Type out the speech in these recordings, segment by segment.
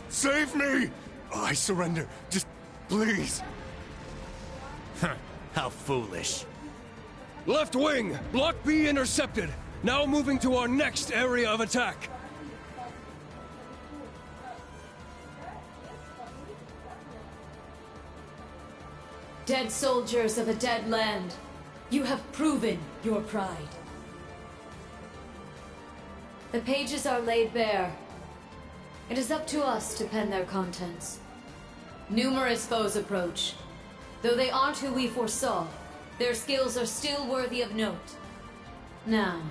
Save me! Oh, I surrender. Just please. How foolish. Left wing! Block B intercepted! Now moving to our next area of attack! Dead soldiers of a dead land, you have proven your pride. The pages are laid bare. It is up to us to pen their contents. Numerous foes approach. Though they aren't who we foresaw, their skills are still worthy of note. Now,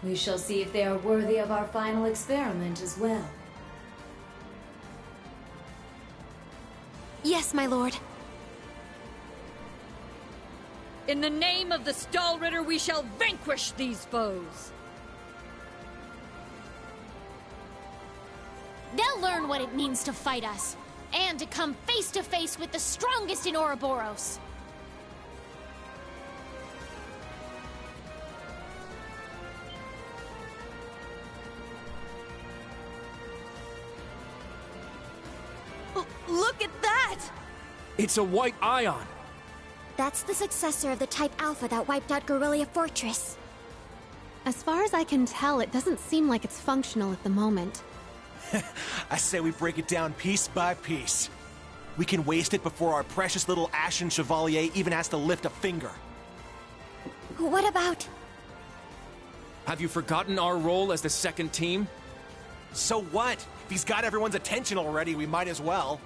we shall see if they are worthy of our final experiment as well. Yes, my lord. In the name of the Stahlritter, we shall vanquish these foes! They'll learn what it means to fight us, and to come face to face with the strongest in Ouroboros. Look at that! It's a white ion! That's the successor of the Type Alpha that wiped out Guerrilla Fortress. As far as I can tell, it doesn't seem like it's functional at the moment. I say we break it down piece by piece. We can waste it before our precious little Ashen Chevalier even has to lift a finger. What about... Have you forgotten our role as the second team? So what? If he's got everyone's attention already, we might as well.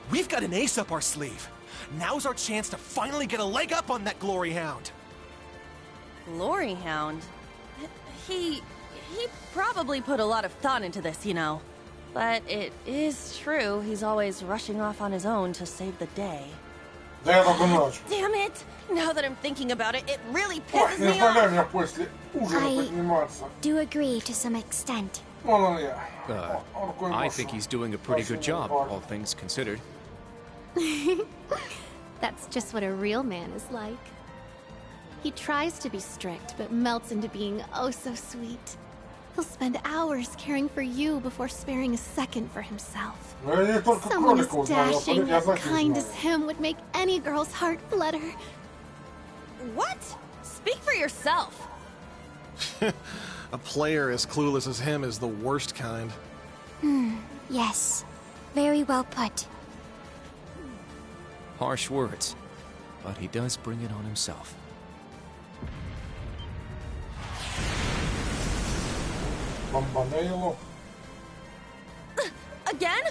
We've got an ace up our sleeve. Now's our chance to finally get a leg up on that Glory Hound. Glory Hound? He probably put a lot of thought into this, you know. But it is true, he's always rushing off on his own to save the day. Damn it! Now that I'm thinking about it, it really pisses me off. I do agree to some extent. I think he's doing a pretty good job, all things considered. That's just what a real man is like. He tries to be strict, but melts into being oh so sweet. He'll spend hours caring for you before sparing a second for himself. Someone as dashing yet kind as him would make any girl's heart flutter. What? Speak for yourself. A player as clueless as him is the worst kind. Yes. Very well put. Harsh words, but he does bring it on himself. Again?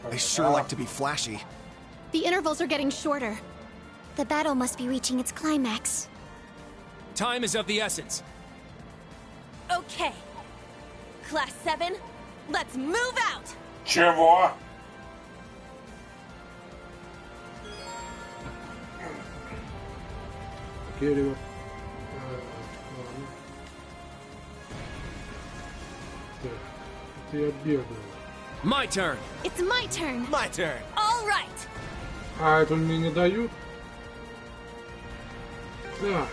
They sure like to be flashy. The intervals are getting shorter. The battle must be reaching its climax. Time is of the essence. Okay. Class 7, let's move out! Чего? Дерево. Так, это я бегаю. My turn. It's my turn. My turn. All right. А это мне не дают? Так,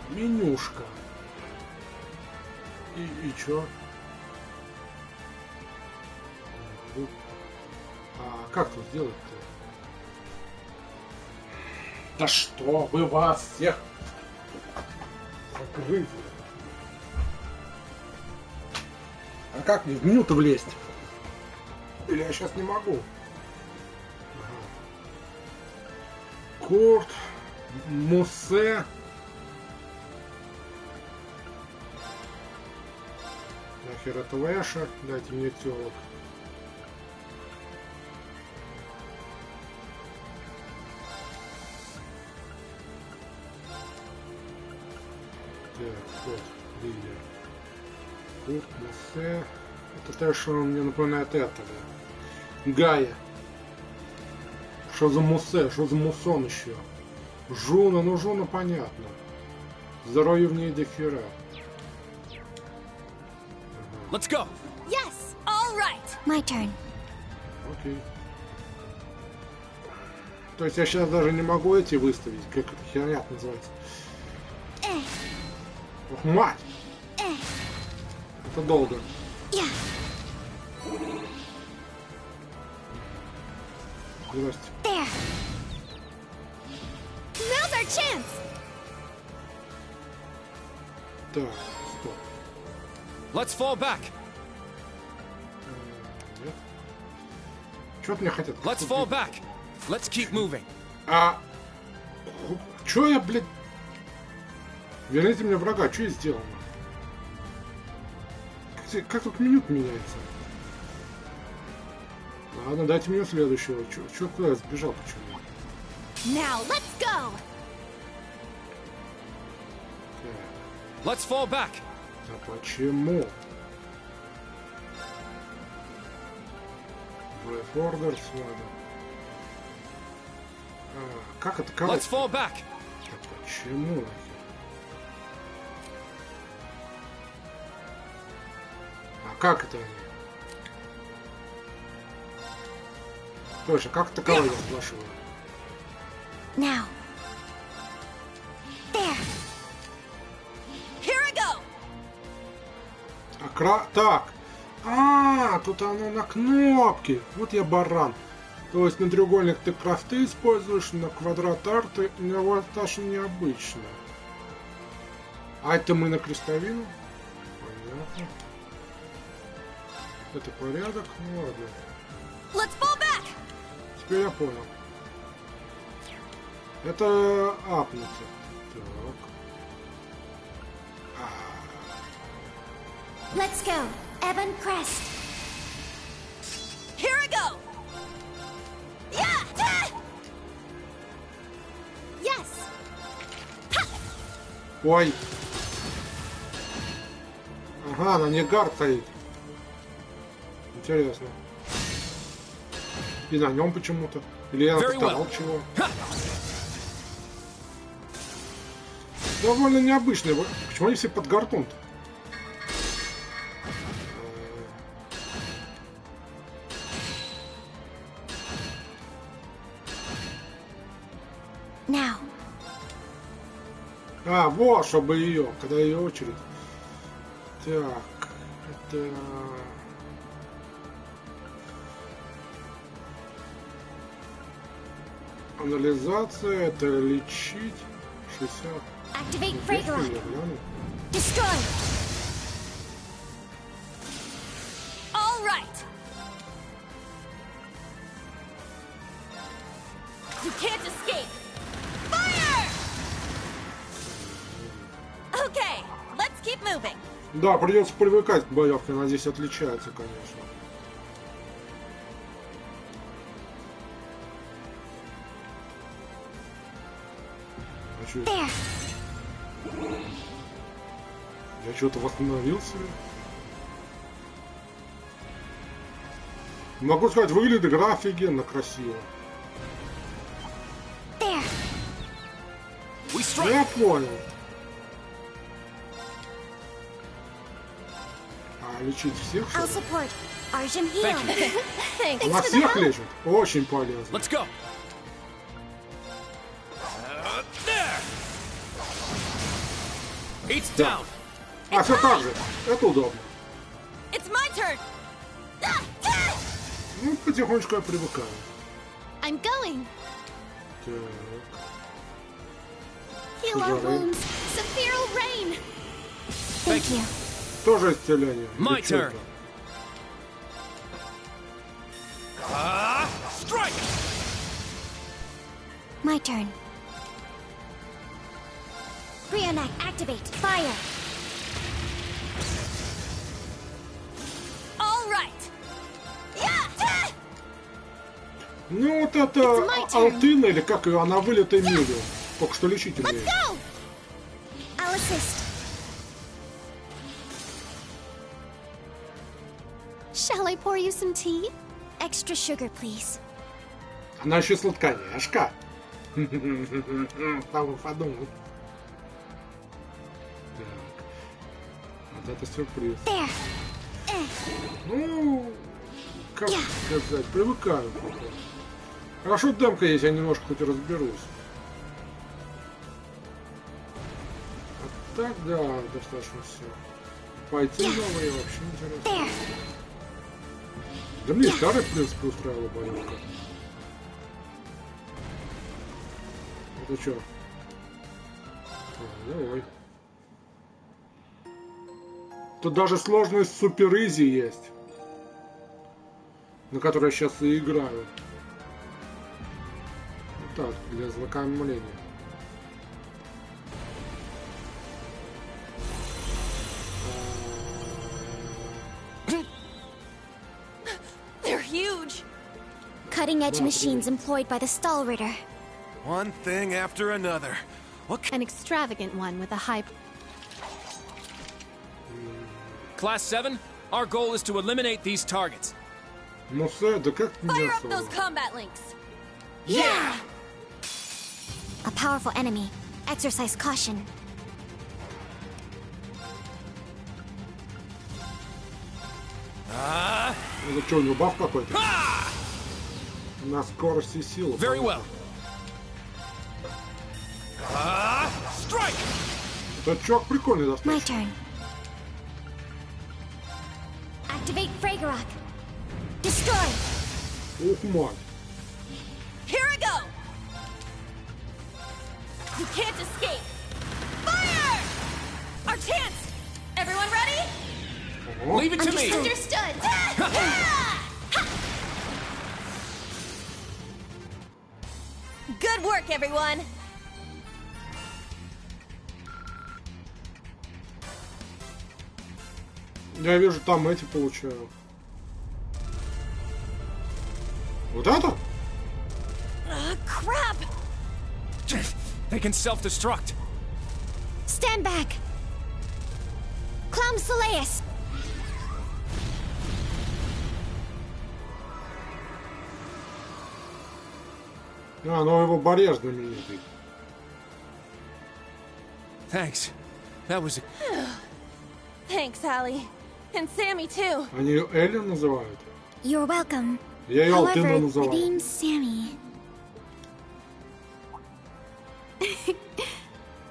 менюшка. И чё? А как тут сделать-то? Да что вы вас всех закрыли? А как мне в меню-то влезть? Или я сейчас не могу? Ага. Корт, Муссе. Нахер это Лэша, дайте мне телок. Так, вот, лидер. Курт, Муссе. Это то, что мне напоминает это, да. Гая. Что за Муссе? Что за Муссон еще? Жуна, ну Жуна понятно. Здоровье в ней до хера. Let's go. Yes, all right. My turn. Окей. То есть я сейчас даже не могу эти выставить, как это херня называется. Ох, мать! Это долго. Здрасте. There. Now's our chance. Так, стоп. Let's fall back. Нет. Чё от меня хотят? Let's fall back. Let's keep moving. Чё я, блядь? Верните мне врага, что я сделал? Как тут меню меняется? Ладно, дайте мне следующего. Чё куда я сбежал, почему? Now let's go. Let's fall back. А почему? Breath Orders, ладно. Как это? Let's fall back. А почему нахер? Как это они? Точно, как таковой я спрашиваю? Now. There. Here I go. Так. Тут оно на кнопке. Вот я баран. То есть на треугольник ты крафты используешь, на квадрат арты, на вот даже необычно. А это мы на крестовину? Понятно. Это порядок, ну ладно. Let's fall back. Теперь я понял. Это апнуться. Так. Let's go. Evan Crest. Here I go. Yeah. Yes. Ой. Ага, на ней гард стоит. Интересно. И на нем почему-то. Или я отставал чего. Довольно необычный. Почему они все под гартом-то? Now. Вот, чтобы ее, когда ее очередь. Так, это... Анализация, это лечить. 60. Activate Fragile. Destroy. All right. You can't escape. Fire! Okay, let's keep moving. Да, придется привыкать к боевке, она здесь отличается, конечно. Я что-то восстановился. Могу сказать, выглядит игра офигенно красиво. Я понял. Лечить всех? I'll support. Arjun heal. Thanks Она for всех the help. лечит? Очень полезно. Let's go. There. It's down. Все так же. Это удобно. It's my turn. Ну, потихонечку я привыкаю. I'm going. Так. Heal our wounds. Sephiral rain. Thank you. Тоже исцеление. My turn. Strike. My turn. Brionac, activate. Fire. All right. Yeah. Ну, вот это Алтына, или как ее, она вылитая милю. Только что лечить умеет. Let's go. I'll assist. I pour you some tea? Extra sugar, please. Она еще сладкоежка. Там подумал. Так. Вот это сюрприз. There. Ну, как сказать, привыкаю. Хорошо, демка есть, я немножко хоть разберусь. А так, да, достаточно все. Пойти новые вообще интересно. Да мне и старый, в принципе, устраивала боевка. Это что? Давай. Тут даже сложность супер изи есть, на которой я сейчас и играю. Вот так, для ознакомления. They're huge. Cutting-edge machines employed by the Stahlritter. One thing after another. An extravagant one with a high... Class 7, our goal is to eliminate these targets. Ну, да как Fire up those combat links. Yeah! A powerful enemy. Exercise caution. Это что, у него баф какой-то? На скорость и силу. Very well. Strike! Этот чувак прикольный My достаточно. turn. Activate Fragorock. Destroy! Ух, мать. Here I go. You can't escape. Fire! Our chance. Everyone ready? Leave it to me. Understood. Good work, everyone. Я вижу, там эти получаю. Вот это? Crap. They can self-destruct. Stand back! Clown Soleus! А, ну его барьер знаменитый. Thanks. That was... Thanks, Allie. And Sammy, too. Они ее Эллен называют. You're welcome. Я ее Алтына However, the называю. name's Sammy.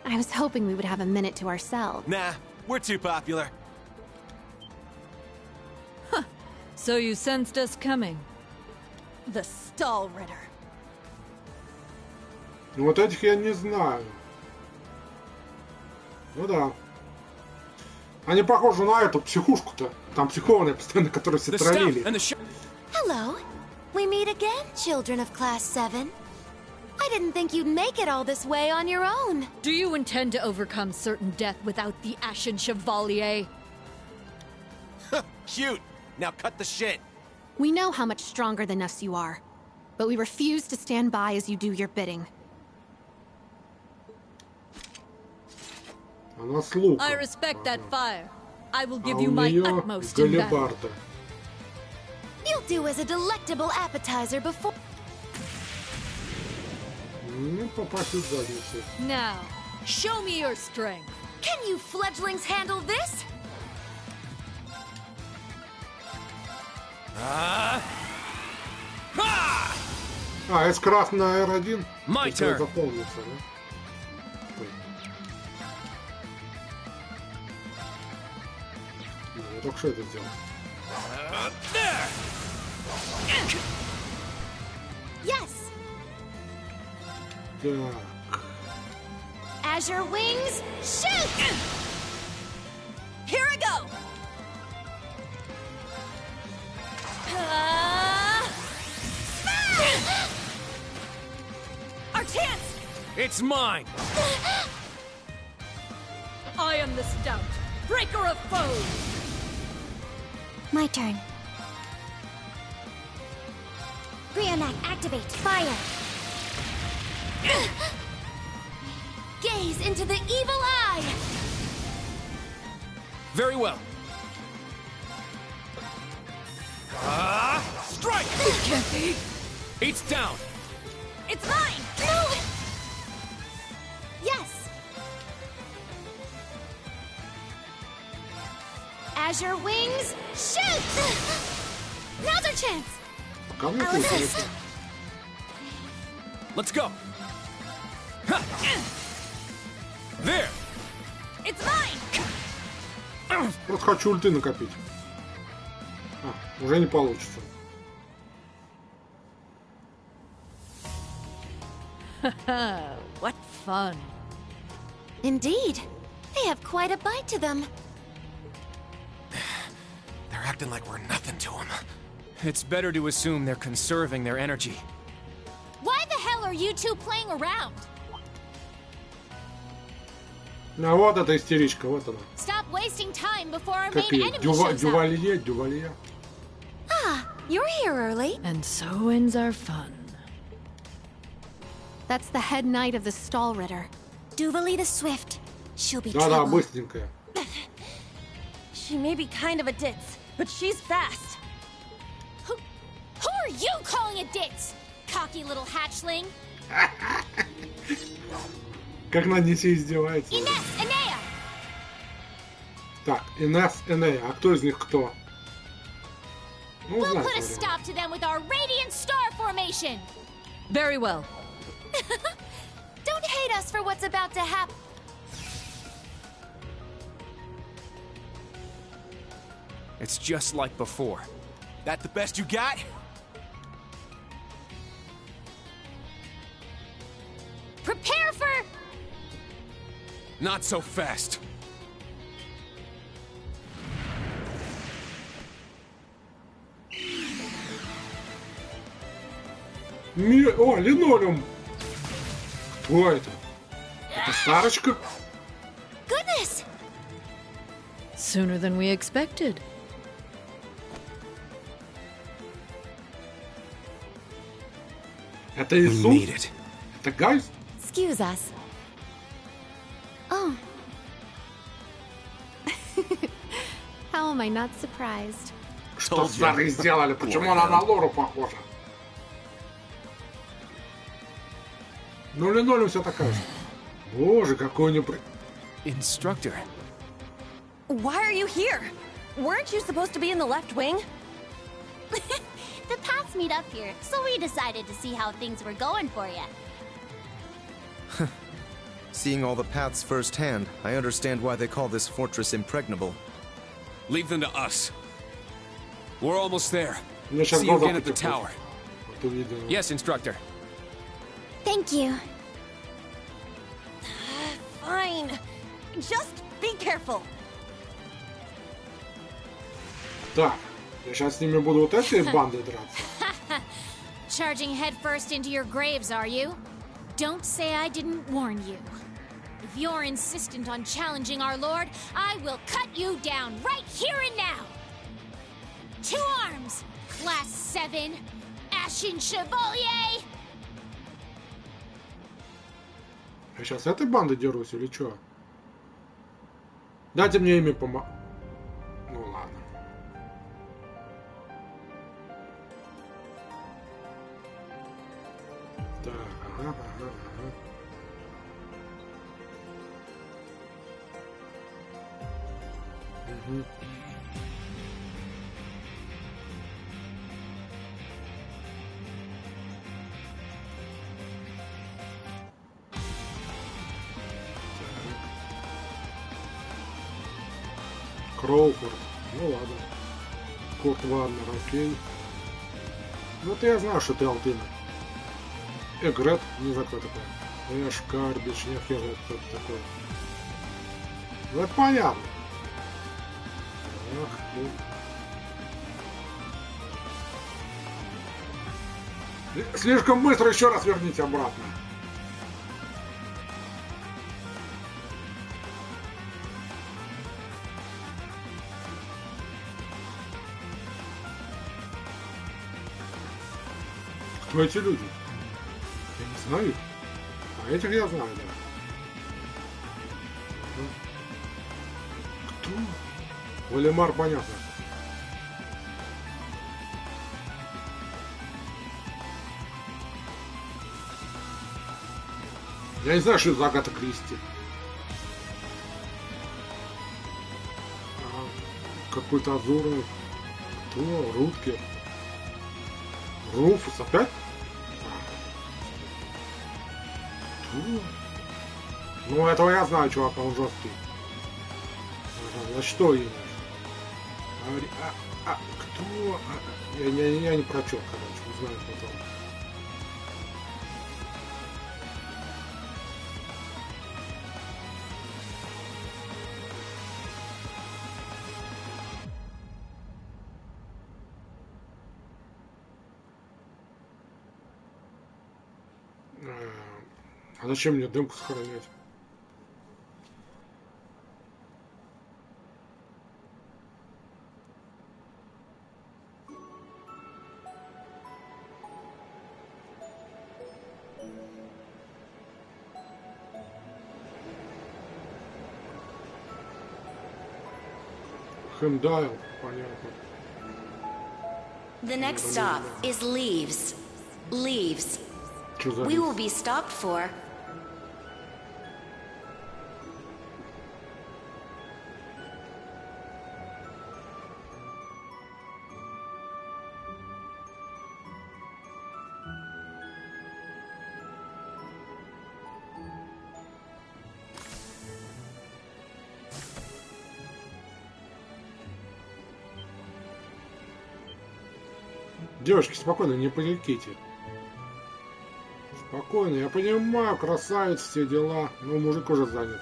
I was hoping we would have a minute to ourselves. Nah, we're too popular. So you sensed us coming. The Stahlritter. Ну вот этих я не знаю. Ну да. Они похожи на эту психушку-то. Там психованные постоянно, которые все The троллили. staff and the Hello. We meet again, children of Class 7. I didn't think you'd make it all this way on your own. Do you intend to overcome certain death without the Ashen Chevalier? Cute. Now cut the shit. We know how much stronger than us you are, but we refuse to stand by as you do your bidding. Она с луком. I respect that fire. I will А give у you my нее utmost in battle. галебарда. You'll do as a delectable appetizer before... Ну, попасть в задницу. Now, show me your strength. Can you fledglings handle this? А, это красная R1. My Это turn. заполнится, да? Ой. Я только что это сделал. Yes! Так. Azure Wings, shoot! Here I go. Our chance. It's mine. I am the stout, breaker of foes. My turn. Brionac, activate, fire! Gaze into the evil eye! Very well. Strike! It can't be. It's down. It's mine! No! Yes! Azure wings, shoot! Now's our chance! Пока мне получается. Let's go. Ha. There. It's mine! Просто хочу ульты накопить. А, уже не получится. What fun. Indeed. They have quite a bite to them. They're acting like we're nothing to them. It's better to assume they're conserving their energy. Why the hell are you two playing around? А вот эта истеричка, вот она. Stop wasting time before our Как main и enemy shows up. Дювалье. Ah, you're here early. And so ends our fun. That's the head knight of the Stall Ritter. Duvalie the Swift. She'll be Да-да, trouble. быстренькая. She may be kind of a ditz, but she's fast. Who are you calling a ditz? Cocky little hatchling? Как над ней все издевается. Ines, Enea! Так, Инесс, Энея. А кто из них кто? Ну, We'll узнаем put a со временем. stop to them with our radiant star formation! Very well. Don't hate us for what's about to happen. It's just like before. That the best you got? Prepare for... Not so fast. О, линолеум! Кто это? Это Сарочка? Goodness! Sooner than we expected. Это Иисус? Это Гайс? Excuse us. Oh. How am I not surprised? Что с Сарой сделали? Почему она на Лору похожа? Ну, линолеум все такая же. Боже, какой непри... Instructor. Why are you here? Weren't you supposed to be in the left wing? The paths meet up here, so we decided to see how things were going for you. Seeing all the paths firsthand, I understand why they call this fortress impregnable. Leave them to us. We're almost there. Мне сейчас See you глаза again at the потекут. tower. Вот увидел. Yes, instructor. Thank you. Fine. Just be careful. Так, я сейчас с ними буду вот этой бандой драться. Charging headfirst into your graves, are you? Don't say I didn't warn you. If you're insistent on challenging our lord, I will cut you down right here and now! 2 arms! Class 7! Ashen Chevalier! Я сейчас с этой бандой дерусь или что? Дайте мне имя помо... Ну ладно. Так, ага. Угу. Кроуфорд. Ну ладно. Курт Варнер, окей. Ну это я знаю, что ты Алтына. Эгрет, не знаю, кто такой. Эш, Карбич, не хер знает, кто это такой. Ну это понятно. Ах, блин. Слишком быстро, еще раз верните обратно. Кто эти люди? Я не знаю их. А этих я знаю, да. Кто? Валимар, понятно. Я не знаю, что это за Агата Кристи. Какой-то Азорный. Кто? Рутгер. Руфус опять? Кто? Ну, этого я знаю, чувак, он жесткий. Ага, на что именно? Кто? Я не прочел, короче, узнаю потом. А зачем мне демку сохранять? Хэмдайл, понятно. The next stop is Leaves. Leaves. We will be stopped for... Девушки, спокойно, не паникуйте. Спокойно, я понимаю, красавец, все дела. Но мужик уже занят.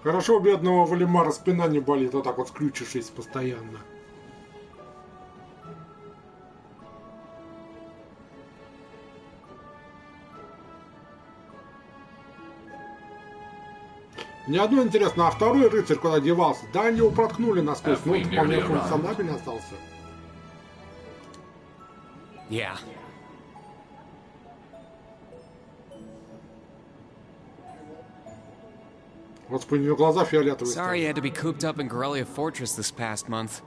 Хорошо, у бедного Валимара спина не болит, вот так вот скрючившись постоянно. Мне одно интересно, а второй рыцарь куда девался? Да, они его проткнули насквозь, но он вполне функционабельно остался. Yeah. Господи, у него глаза фиолетовые. Sorry you had to be cooped up in Corellia Fortress this past month.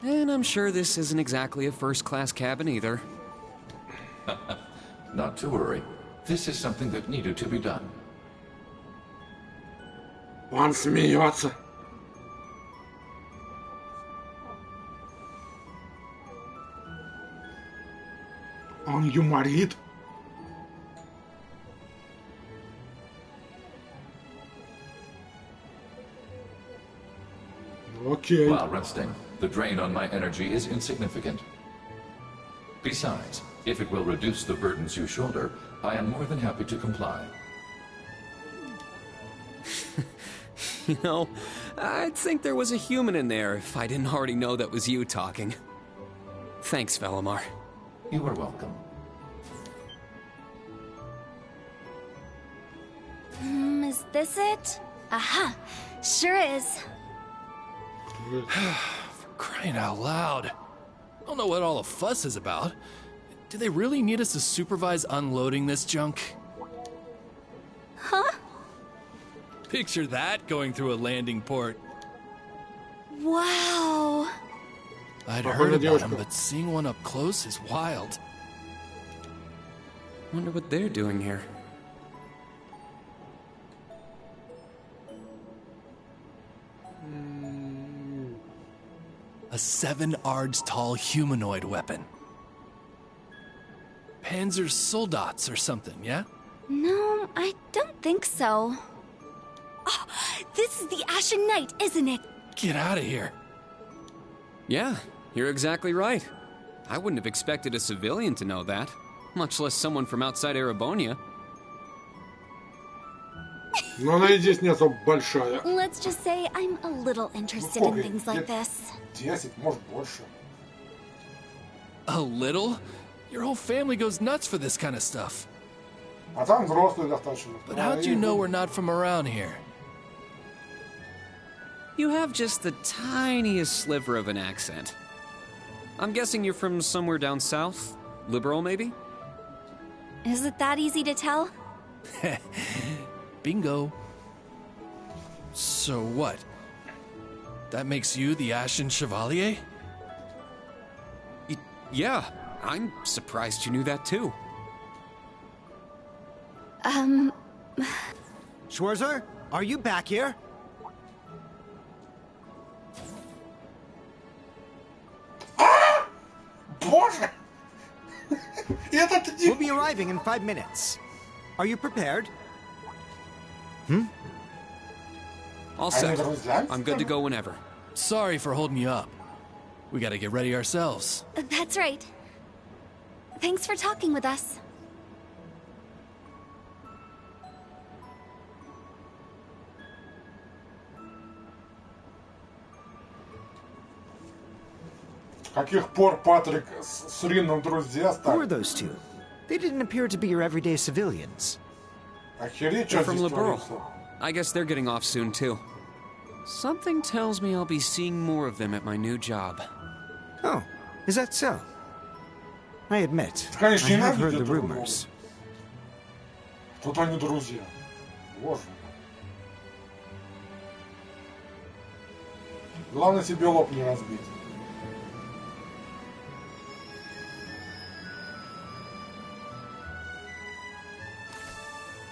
And I'm sure this isn't exactly a first-class cabin either. Not to worry. This is something that needed to be done. Он смеется. Он юморит. Okay. While resting, the drain on my energy is insignificant. Besides, if it will reduce the burdens you shoulder, I am more than happy to comply. You know, I'd think there was a human in there if I didn't already know that was you talking. Thanks, Velimar. You are welcome. Is this it? Aha! Sure is. For crying out loud. I don't know what all the fuss is about. Do they really need us to supervise unloading this junk? Huh? Picture that going through a landing port. Wow. I'd heard about them, but seeing one up close is wild. Wonder what they're doing here. A 7 ards tall humanoid weapon. Panzer Soldats or something, yeah? No, I don't think so. Oh, this is the Ashen Knight, isn't it? Get out of here. Yeah, you're exactly right. I wouldn't have expected a civilian to know that, much less someone from outside Erebonia. Но она и здесь не особо большая. Let's just say I'm a little interested in things like this. 10, может больше. A little? Your whole family goes nuts for this kind of stuff. А там взрослые достаточно. But how'd you know we're not from around here? You have just the tiniest sliver of an accent. I'm guessing you're from somewhere down south? Liberal, maybe? Is it that easy to tell? Bingo. So what? That makes you the Ashen Chevalier? Yeah, I'm surprised you knew that too. Schwarzer, are you back here? Боже! We'll be arriving in 5 minutes. Are you prepared? All set. I'm good to go whenever. Sorry for holding you up. We gotta get ready ourselves. That's right. Thanks for talking with us. С каких пор Патрик с Рином друзья Who стали? are those two? They didn't appear to be your everyday civilians. Охереть, They're что from здесь Liberal. творится? I guess they're getting off soon too. Something tells me I'll be seeing more of them at my new job. Oh, is that so? I admit, I Конечно, have heard ненавидят the друг друга. rumors. Тут они друзья. Боже мой. Главное себе лоб не разбить.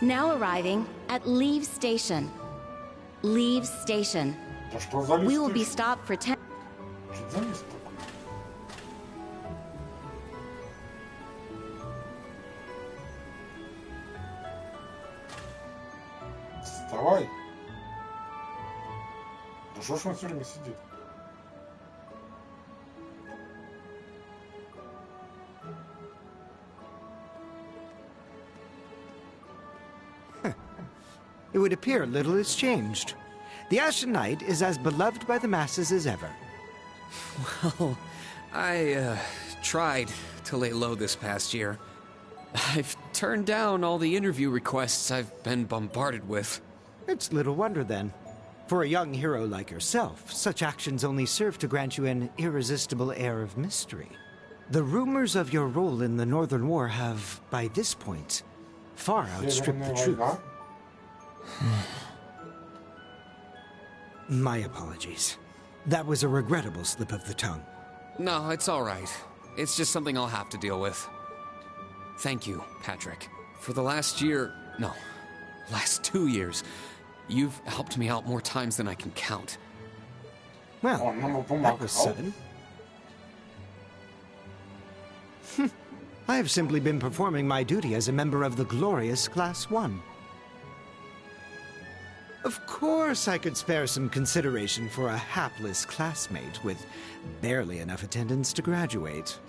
Now arriving at Leave Station. Leave Station. Да что за We will листы? be stopped for 10... Что за лист такой? Вставай. Да что ж он все время сидит? It would appear little has changed. The Ashen Knight is as beloved by the masses as ever. Well, I tried to lay low this past year. I've turned down all the interview requests I've been bombarded with. It's little wonder then. For a young hero like yourself, such actions only serve to grant you an irresistible air of mystery. The rumors of your role in the Northern War have, by this point, far outstripped the truth. My apologies. That was a regrettable slip of the tongue. No, it's all right. It's just something I'll have to deal with. Thank you, Patrick. For the last 2 years, you've helped me out more times than I can count. Well, that was sudden. I have simply been performing my duty as a member of the glorious Class 1. Of course I could spare some consideration for a hapless classmate with barely enough attendance to graduate.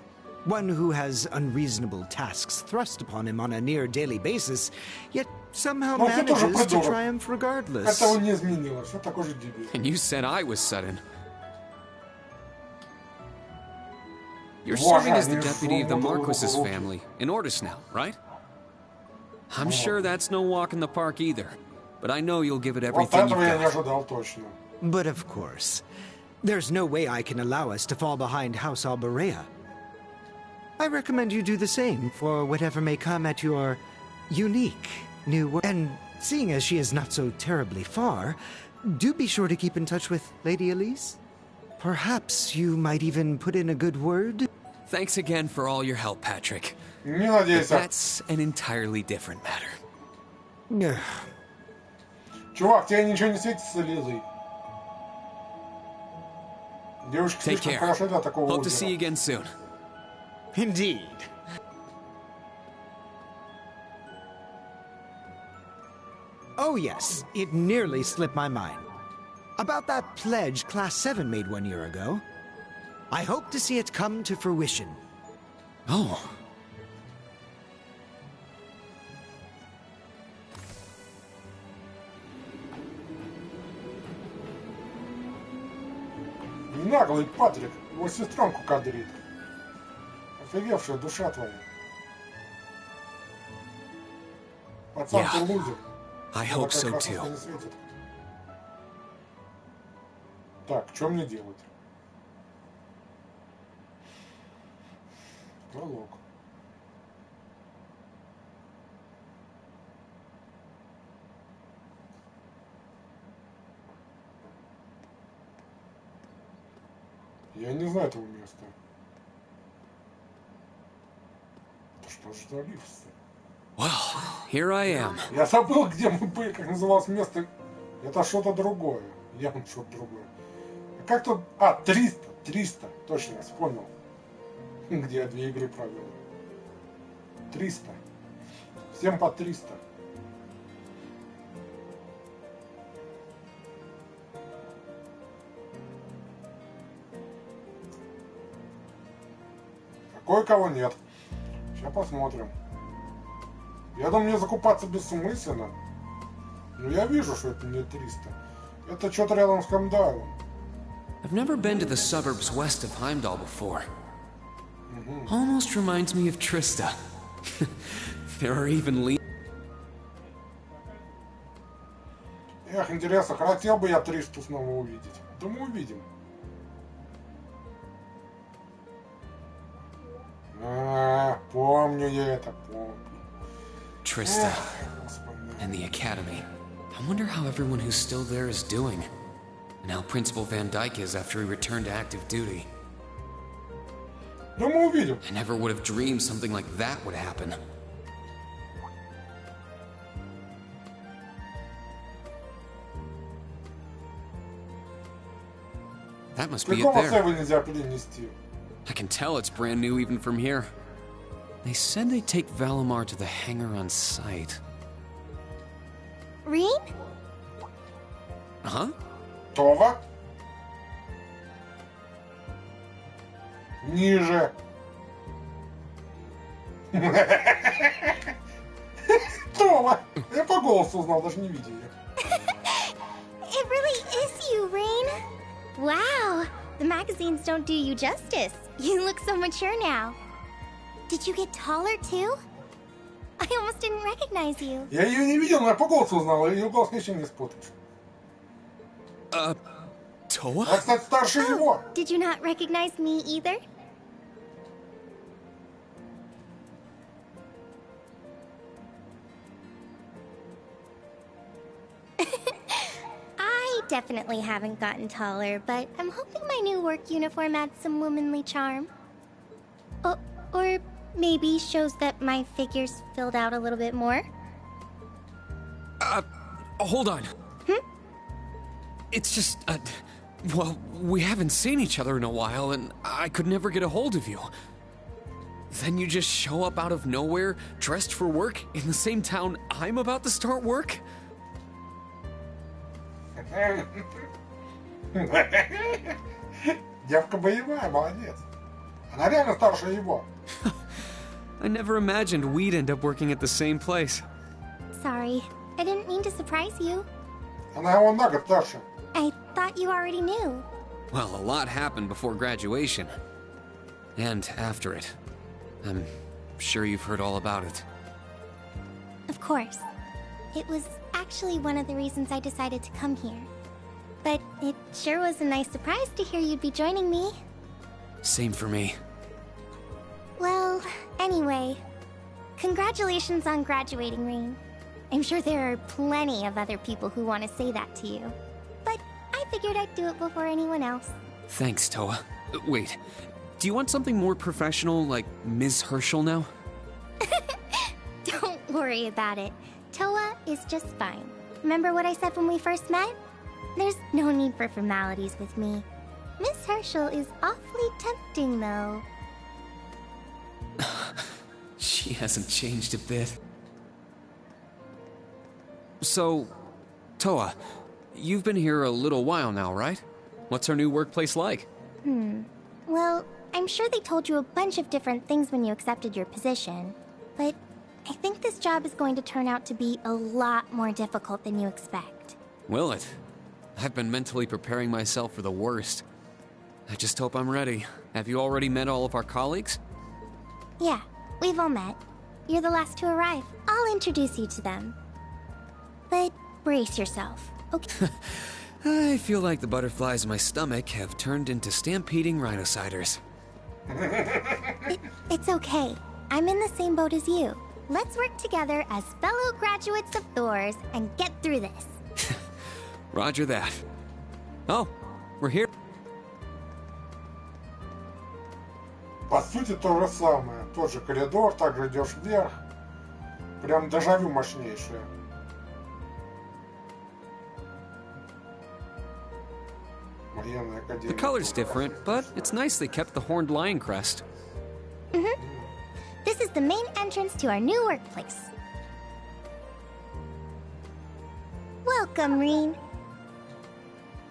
One who has unreasonable tasks thrust upon him on a near-daily basis, yet somehow manages to triumph regardless. Этого не изменилось. Вот такой же дебил. And you said I was sudden. You're serving as the deputy of the Marquis's family in Ordis now, right? I'm sure that's no walk in the park either, but I know you'll give it everything you've Вот этого я не got. ожидал точно. But of course, there's no way I can allow us to fall behind House Alberea. I recommend you do the same for whatever may come at your unique new work. And seeing as she is not so terribly far, do be sure to keep in touch with Lady Elise. Perhaps you might even put in a good word. Thanks again for all your help, Patrick. Не But надейся. that's an entirely different matter. Чувак, тебе ничего не светится, Лизой. Девушка Take слишком care. хороша для такого Hope to see you озера. again soon. Indeed. Oh yes, it nearly slipped my mind. About that pledge Class 7 made 1 year ago. I hope to see it come to fruition. Oh. Наглый Патрик, его сестренку кадрит. Офигевшая душа твоя. Пацан, ты Yeah, лузер. I Тебе hope такая so красотка too. не светит. Так, что мне делать? Пролог. Я не знаю этого места. Это что лифт? Well, here I am. Я забыл, где мы были, как называлось место. Это что-то другое. Явно что-то другое. А как тут... 300. Точно, я вспомнил. Где я 2 игры провел. 300. Всем по 300. Кое-кого нет. Сейчас посмотрим. Я думаю, мне закупаться бессмысленно. Но я вижу, что это не 300. Это что-то рядом с Камдайлом. I've never been to the suburbs west of Heimdall before. Almost reminds me of Trista. There are even Эх, интересно, хотел бы я 300 снова увидеть. Думаю, увидим. Помню я это, помню. Trista and the Academy. I wonder how everyone who's still there is doing, and how Principal Van Dyke is after he returned to active duty. Думаю, увидим. I never would have dreamed something like that would happen. That must be it there. I can tell it's brand new even from here. They said they'd take Valimar to the hangar on site. Rean? Huh? Това? Ниже. Това! Я по голосу узнал, даже не видя ее. It really is you, Rain. Wow, the magazines don't do you justice. You look so mature now. Did you get taller too? I almost didn't recognize you. Я ее не видел, но я по голосу узнал, ее голос ничем не спутаешь. Toa? Я, кстати, старше его. Did you not recognize me either? I definitely haven't gotten taller, but I'm hoping my new work uniform adds some womanly charm. Or maybe shows that my figure's filled out a little bit more. Hold on. It's just, well, we haven't seen each other in a while, and I could never get a hold of you. Then you just show up out of nowhere, dressed for work, in the same town I'm about to start work? Девка боевая, молодец. Она реально старше его. I never imagined we'd end up working at the same place. Sorry, I didn't mean to surprise you. Она его на год старше. I thought you already knew. Well, a lot happened before graduation. And after it. I'm sure you've heard all about it. Of course. It was actually one of the reasons I decided to come here. But it sure was a nice surprise to hear you'd be joining me. Same for me. Well, anyway, congratulations on graduating, Rain. I'm sure there are plenty of other people who want to say that to you. But I figured I'd do it before anyone else. Thanks, Toa. Wait, do you want something more professional, like Ms. Herschel now? Don't worry about it. Toa is just fine. Remember what I said when we first met? There's no need for formalities with me. Miss Herschel is awfully tempting, though. She hasn't changed a bit. So, Toa, you've been here a little while now, right? What's our new workplace like? Well, I'm sure they told you a bunch of different things when you accepted your position. But I think this job is going to turn out to be a lot more difficult than you expect. Will it? I've been mentally preparing myself for the worst. I just hope I'm ready. Have you already met all of our colleagues? Yeah, we've all met. You're the last to arrive. I'll introduce you to them. But brace yourself, okay? I feel like the butterflies in my stomach have turned into stampeding rhinociders. It's okay. I'm in the same boat as you. Let's work together as fellow graduates of Thors and get through this. Roger that. Oh, we're here. По сути, то же самое. Тот же коридор, также идешь вверх. Прям дежавю мощнейшее. Военная академия. The color's different, but it's nice they kept the horned lion crest. This is the main entrance to our new workplace. Welcome, Reen,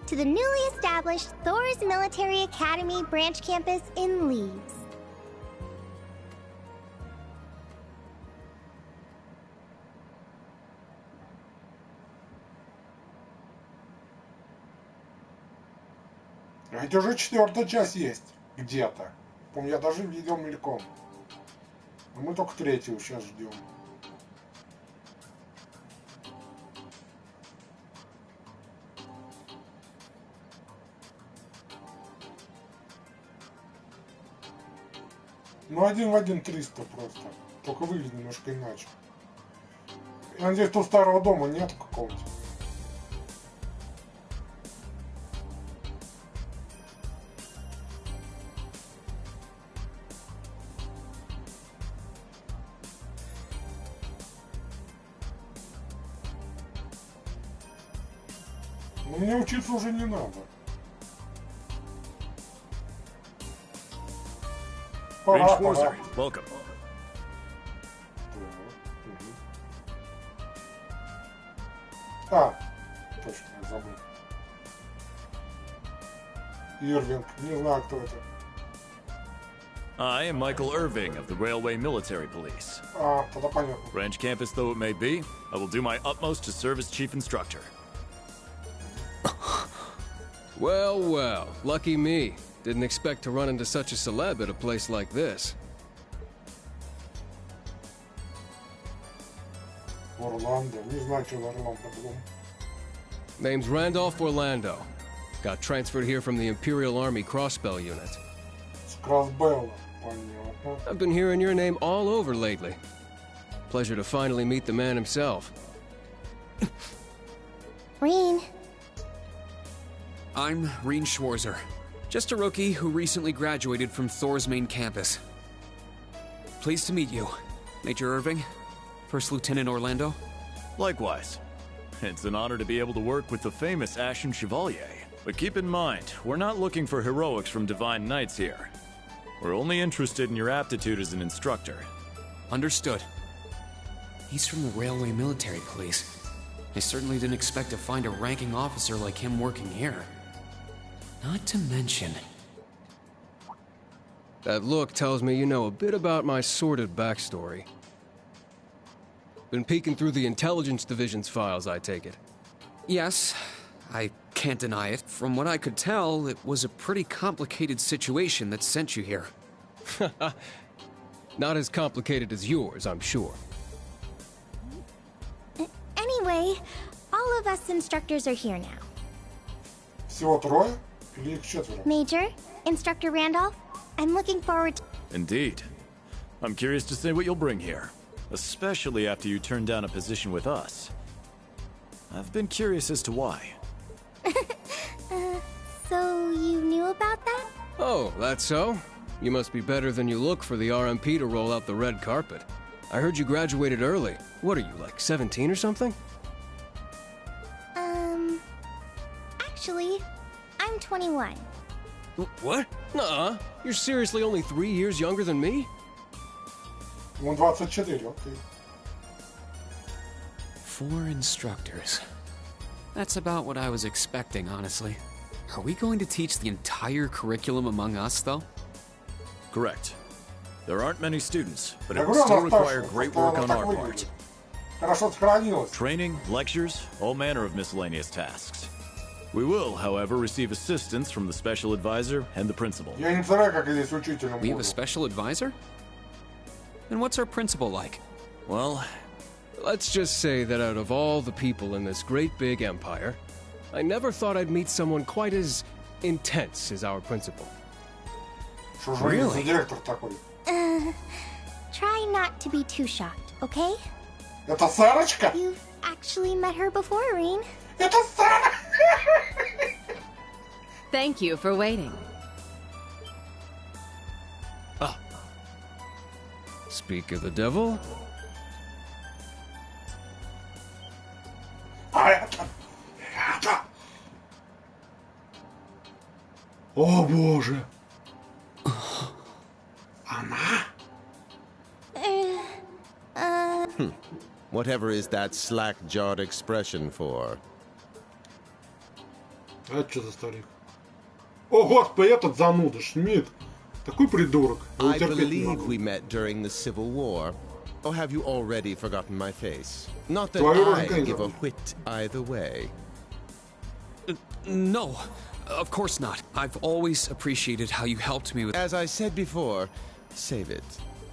to the newly established Thors Military Academy branch campus in Leeds. Ведь уже 4-я часть есть где-то. Помню, я даже видел мельком. Но мы только 3-ю сейчас ждем. Ну, один в один 300 просто. Только выглядит немножко иначе. Я надеюсь, тут старого дома нет какого-нибудь. Но мне учиться уже не надо. Range Forcer, welcome. А, точно, я забыл. Ирвинг, не знаю, кто это. I am Michael Irving of the Railway Military Police. А, тогда понятно. Branch campus though it may be, I will do my utmost to serve as chief instructor. Well, well, lucky me. Didn't expect to run into such a celeb at a place like this. Орландо, не знаю, что за Орландо Блум. Name's Randolph Orlando. Got transferred here from the Imperial Army Crossbell Unit. С Красбелла, понятно. I've been hearing your name all over lately. Pleasure to finally meet the man himself. Reen. I'm Reen Schwarzer. Just a rookie who recently graduated from Thor's main campus. Pleased to meet you, Major Irving, First Lieutenant Orlando. Likewise. It's an honor to be able to work with the famous Ashen Chevalier. But keep in mind, we're not looking for heroics from Divine Knights here. We're only interested in your aptitude as an instructor. Understood. He's from the Railway Military Police. I certainly didn't expect to find a ranking officer like him working here. Not to mention... That look tells me you know a bit about my sordid backstory. Been peeking through the Intelligence Division's files, I take it. Yes, I can't deny it. From what I could tell, it was a pretty complicated situation that sent you here. Not as complicated as yours, I'm sure. Anyway, all of us instructors are here now. Всего трое? Или их четверо? Major, Instructor Randolph, I'm looking forward to... Indeed. I'm curious to see what you'll bring here. Especially after you turned down a position with us. I've been curious as to why. So you knew about that? Oh, that's so? You must be better than you look for the RMP to roll out the red carpet. I heard you graduated early. What are you, like 17 or something? Actually, I'm 21. What? Nuh-uh. You're seriously only 3 years younger than me? Он 24, окей. 4 instructors. That's about what I was expecting, honestly. Are we going to teach the entire curriculum among us, though? Correct. There aren't many students, but it will still require great work on our part. Хорошо сохранилось. Training, lectures, all manner of miscellaneous tasks. We will, however, receive assistance from the special advisor and the principal. Я не представляю, как я здесь учителем We have буду. a special advisor? And what's our principal like? Well, let's just say that out of all the people in this great big empire, I never thought I'd meet someone quite as intense as our principal. Что же Рин за директор такой? Try not to be too shocked, okay? Это Сарочка? You've actually met her before, Reen. Это Сара! Thank you for waiting. Speak of the devil. О боже! Она? Whatever is that slack-jawed expression for? А это что за старик? О, господи, этот зануда, Шмидт. Такой придурок. I believe we met during the Civil War. Or have you already forgotten my face? Not that I give a whit either way. No, of course not. I've always appreciated how you helped me with... As I said before, save it.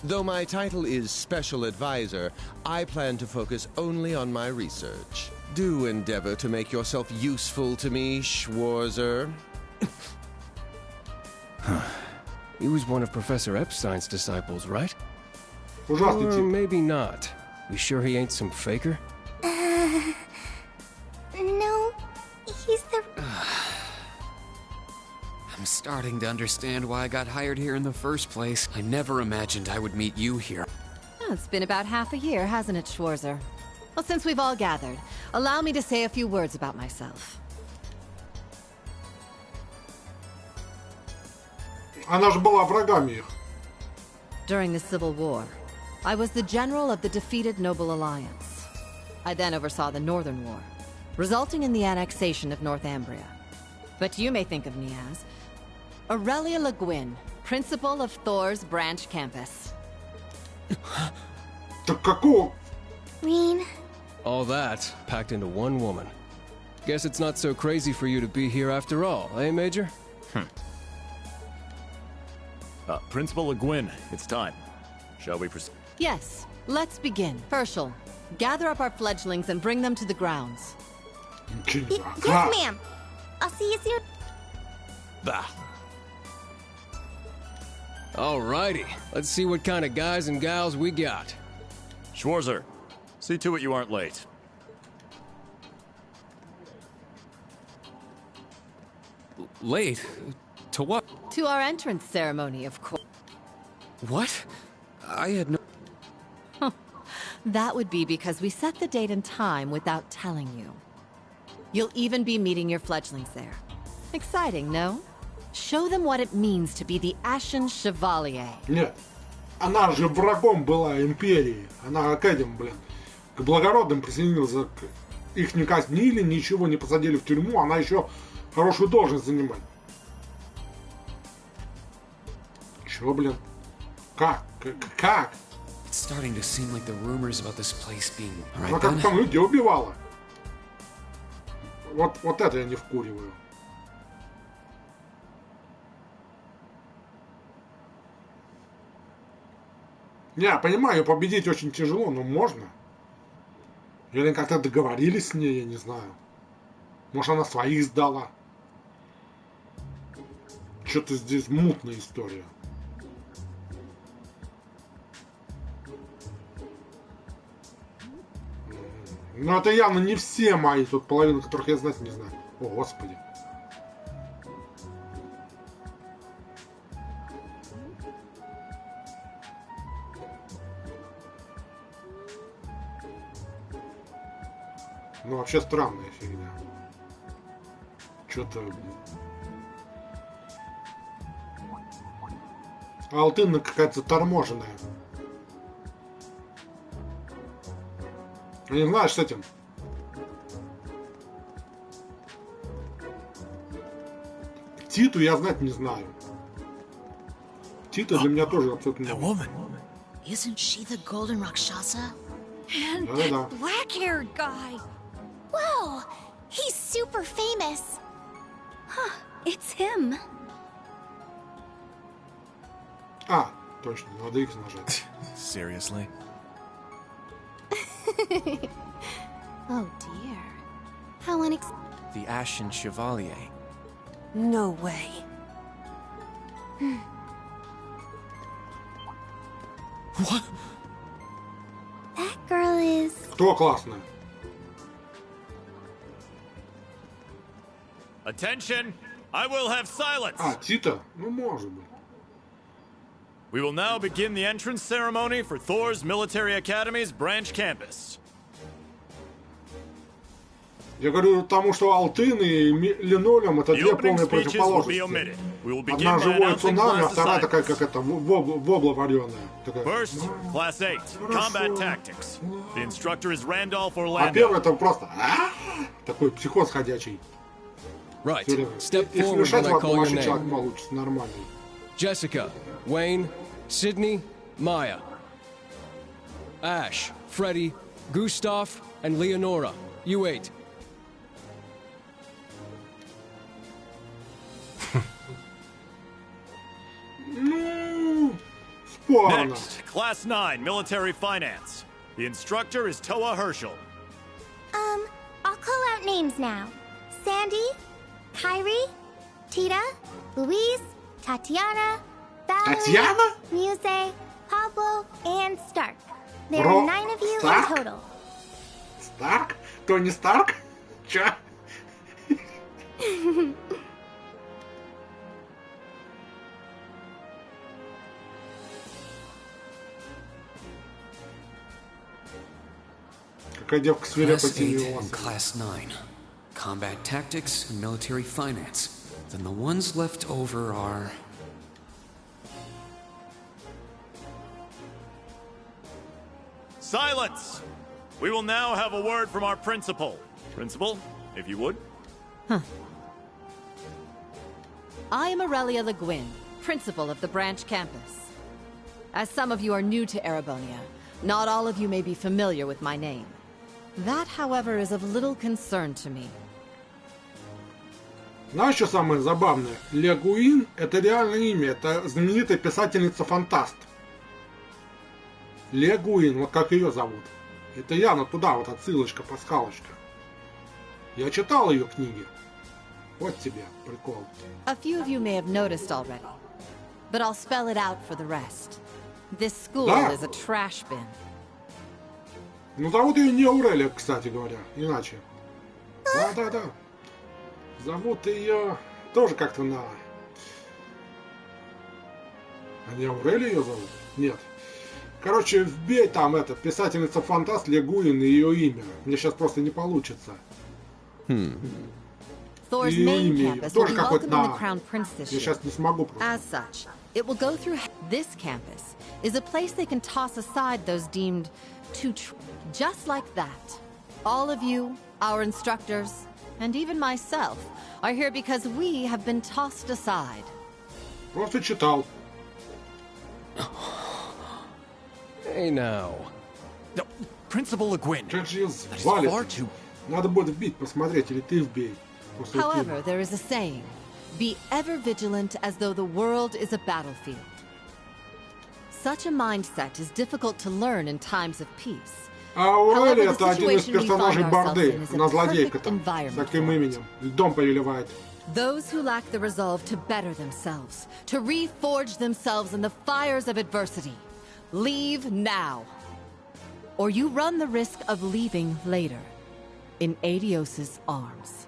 Though my title is Special Advisor, I plan to focus only on my research. Do endeavor to make yourself useful to me, Schwarzer. He was one of Professor Epstein's disciples, right? Or maybe not. You sure he ain't some faker? No, he's the... I'm starting to understand why I got hired here in the first place. I never imagined I would meet you here. Oh, it's been about half a year, hasn't it, Schwarzer? Well, since we've all gathered, allow me to say a few words about myself. Она же была врагами их. During the Civil War, I was the general of the defeated Noble Alliance. I then oversaw the Northern War, resulting in the annexation of Northumbria. But you may think of me as Aurelia Le Guin, principal of Thor's branch campus. Так какого? Reen. All that packed into one woman. Guess it's not so crazy for you to be here after all, eh, Major? Principal Le Guin, it's time. Shall we proceed? Yes, let's begin. Herschel, gather up our fledglings and bring them to the grounds. Yes, ma'am. I'll see you soon. Bah. Alrighty, let's see what kind of guys and gals we got. Schwarzer, see to it you aren't late. Late? To what? To our entrance ceremony, of course. What? I had no... That would be because we set the date and time without telling you. You'll even be meeting your fledglings there. Exciting, no? Show them what it means to be the Ashen Chevalier. Нет, она же врагом была империи. Она к этим, блин, к благородным присоединилась. Их не казнили, ничего не посадили в тюрьму. Она еще хорошую должность занимает. Чего, блин? Как? Как? It's starting to seem like the rumors about this place being... Она как там людей убивала. Вот это я не вкуриваю. Не, понимаю, победить очень тяжело, но можно. Или как-то договорились с ней, я не знаю. Может, она своих сдала. Что-то здесь мутная история. Но это явно не все мои, тут половина которых я знать не знаю. О, господи. Ну, вообще странная фигня. Что-то... Алтынна какая-то торможенная. Я не знаю, что с этим. Титу я знать не знаю. Тита для меня тоже абсолютно новый. Isn't she the golden Rakshasa? And Да-да-да. that black-haired guy. Whoa, he's super famous. Huh, it's him. А, точно, надо X нажать. Seriously? Oh dear. How unexpected. the Ashen Chevalier. No way. What? That girl is... Кто классная? Attention! I will have silence! А, Тита? Ну, может быть. We will now begin the entrance ceremony for Thor's Military Academy's branch campus. Я говорю тому, что Алтын и Линолеум это две полные противоположности. Одна живое цунами, а вторая такая, как это, вобла вареная. First, Class 8, Combat Tactics. The instructor is Randolph Orlando. А первый это просто такой психоз ходячий. Right. Step If forward when I call your человек name. получится нормальный. Jessica, Wayne, Sydney, Maya. Ash, Freddy, Gustav, and Leonora. You 8. Ну, спорно. Next, Class 9, Military Finance. The instructor is Toa Herschel. I'll call out names now. Sandy, Kyrie, Tita, Louise, Tatiana, Valerie, Muse, Pablo, and Stark. There are 9 of you in total. Старк? Тони Старк? Чё? Какая девка свирепо Class 8 синего. and Class 9. Combat Tactics and Military Finance. Then the ones left over are... Silence! We will now have a word from our principal. Principal, if you would. I am Aurelia Le Guin, principal of the branch campus. As some of you are new to Erebonia, not all of you may be familiar with my name. That, however, is of little concern to me. Знаешь, что самое забавное? Ле Гуин — это реальное имя, это знаменитая писательница-фантаст. Ле Гуин, вот как ее зовут. Это явно туда, вот отсылочка, пасхалочка. Я читал ее книги. Вот тебе прикол. A few of you may have noticed already, but I'll spell it out for the rest. This school is a trash bin. Ну, зовут ее не Аурелия, кстати говоря, иначе. Да. Зовут ее тоже как-то на... А не Аурелия ее зовут? Нет. Короче, вбей там это, писательница-фантаст Ле Гуин и ее имя. Мне сейчас просто не получится. Thor's main campus will be welcoming the Crown Prince this Я year. сейчас не смогу просто. As such, it will go through... This campus is a place they can toss aside those deemed too... Just like that. All of you, our instructors, and even myself, are here because we have been tossed aside. Просто читал. Hey now. No, Principal Le Guin. Как же ее звали? Надо будет вбить, посмотреть, или ты вбей. However, there is a saying, be ever vigilant as though the world is a battlefield. Such a mindset is difficult to learn in times of peace. А Аурелия — это один из персонажей Борды. Она злодейка там, с таким именем. Льдом повелевает. Those who lack the resolve to better themselves, to reforge themselves in the fires of adversity, leave now. Or you run the risk of leaving later, in Adios's arms.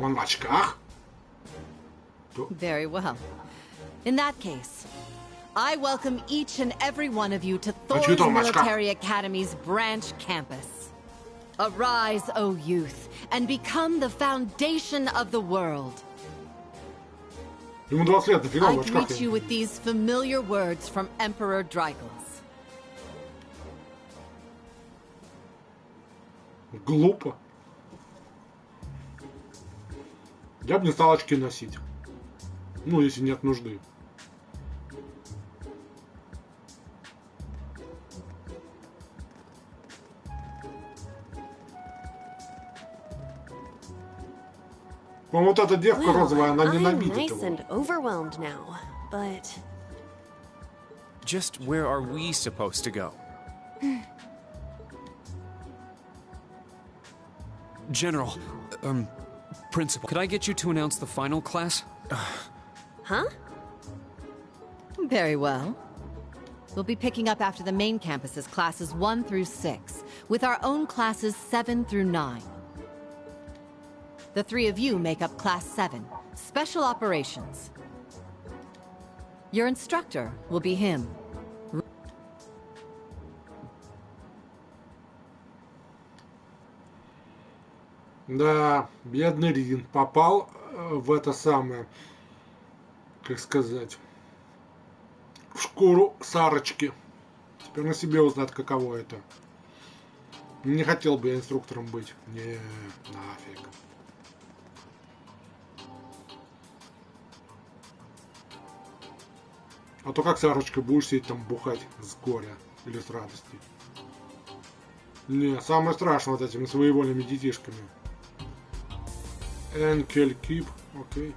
Он в очках? Very well. In that case, I welcome each and every one of you to Thor's Military Academy's branch campus. Arise, O youth, and become the foundation of the world. Ему 20 лет, дофига I в очках. greet you with these familiar words from Emperor Drykles. Глупо. Я бы не стал очки носить. Ну, если нет нужды. По-моему, вот эта девка розовая, она I'm ненавидит nice его. and overwhelmed now, but Just where are we supposed to go? General, Principal, could I get you to announce the final class? huh? Very well. We'll be picking up after the main campus's classes 1 through 6, with our own classes 7 through 9. The 3 of you make up Class 7, Special Operations. Your instructor will be him. Да, бедный Рин попал в это самое, как сказать, в шкуру Сарочки. Теперь на себе узнать, каково это. Не хотел бы я инструктором быть. Не, нафиг. А то как Сарочка будешь сидеть там бухать с горя или с радости? Не, самое страшное вот этими своевольными детишками. Энкель Кип, окей.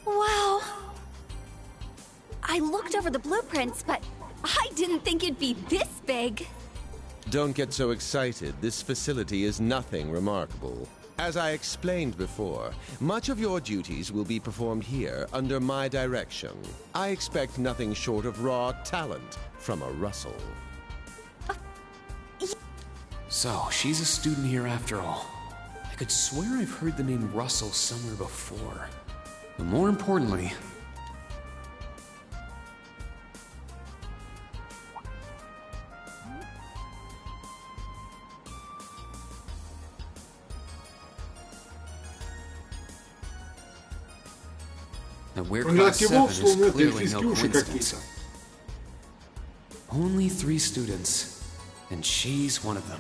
Wow. I looked over the blueprints, but I didn't think it'd be this big. Don't get so excited. This facility is nothing remarkable. As I explained before, much of your duties will be performed here under my direction. I expect nothing short of raw talent from a Russell. So, she's a student here after all. I could swear I've heard the name Russell somewhere before. But more importantly... That we're Class 7 is clearly no coincidence. Only 3 students, and she's one of them.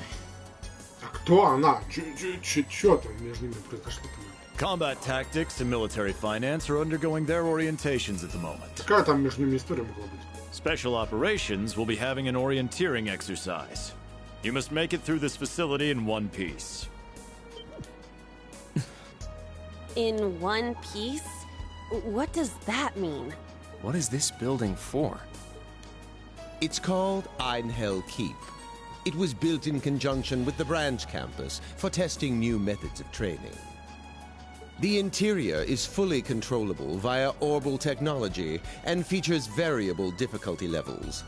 Кто она? Чё там между ними произошло? Combat tactics and military finance are undergoing their orientations at the moment. Какая там между ними история могла быть? Special operations will be having an orienteering exercise. You must make it through this facility in one piece. In one piece? What does that mean? What is this building for? It's called Einhell Keep. It was built in conjunction with the branch campus for testing new methods of training. The interior is fully controllable via orbal technology and features variable difficulty levels.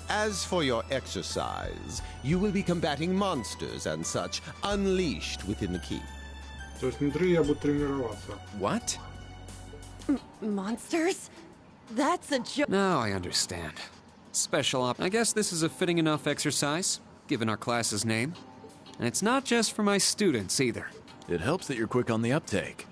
As for your exercise, you will be combating monsters and such unleashed within the keep. То есть внутри я буду тренироваться. What? Monsters? That's a joke. Now I understand. Special op. I guess this is a fitting enough exercise, given our class's name. And it's not just for my students either. It helps that you're quick on the uptake.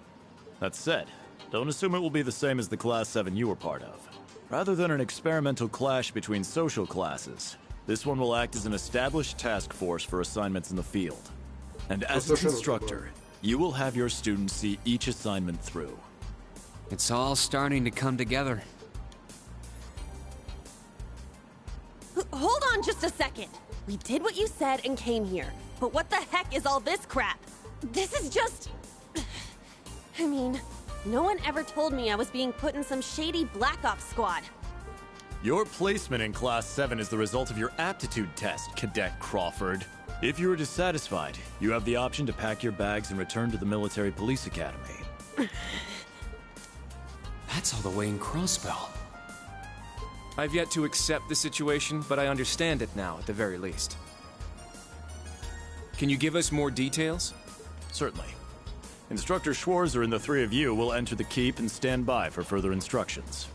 That said, don't assume it will be the same as the Class 7 you were part of. Rather than an experimental clash between social classes, this one will act as an established task force for assignments in the field. And as its instructor, you will have your students see each assignment through. It's all starting to come together. Hold on just a second. We did what you said and came here. But what the heck is all this crap? This is just... I mean, no one ever told me I was being put in some shady Black Ops squad. Your placement in Class 7 is the result of your aptitude test, Cadet Crawford. If you are dissatisfied, you have the option to pack your bags and return to the Military Police Academy. That's all the way in Crossbell. I've yet to accept the situation, but I understand it now, at the very least. Can you give us more details? Certainly. Instructor Schwarzer and the 3 of you will enter the keep and stand by for further instructions.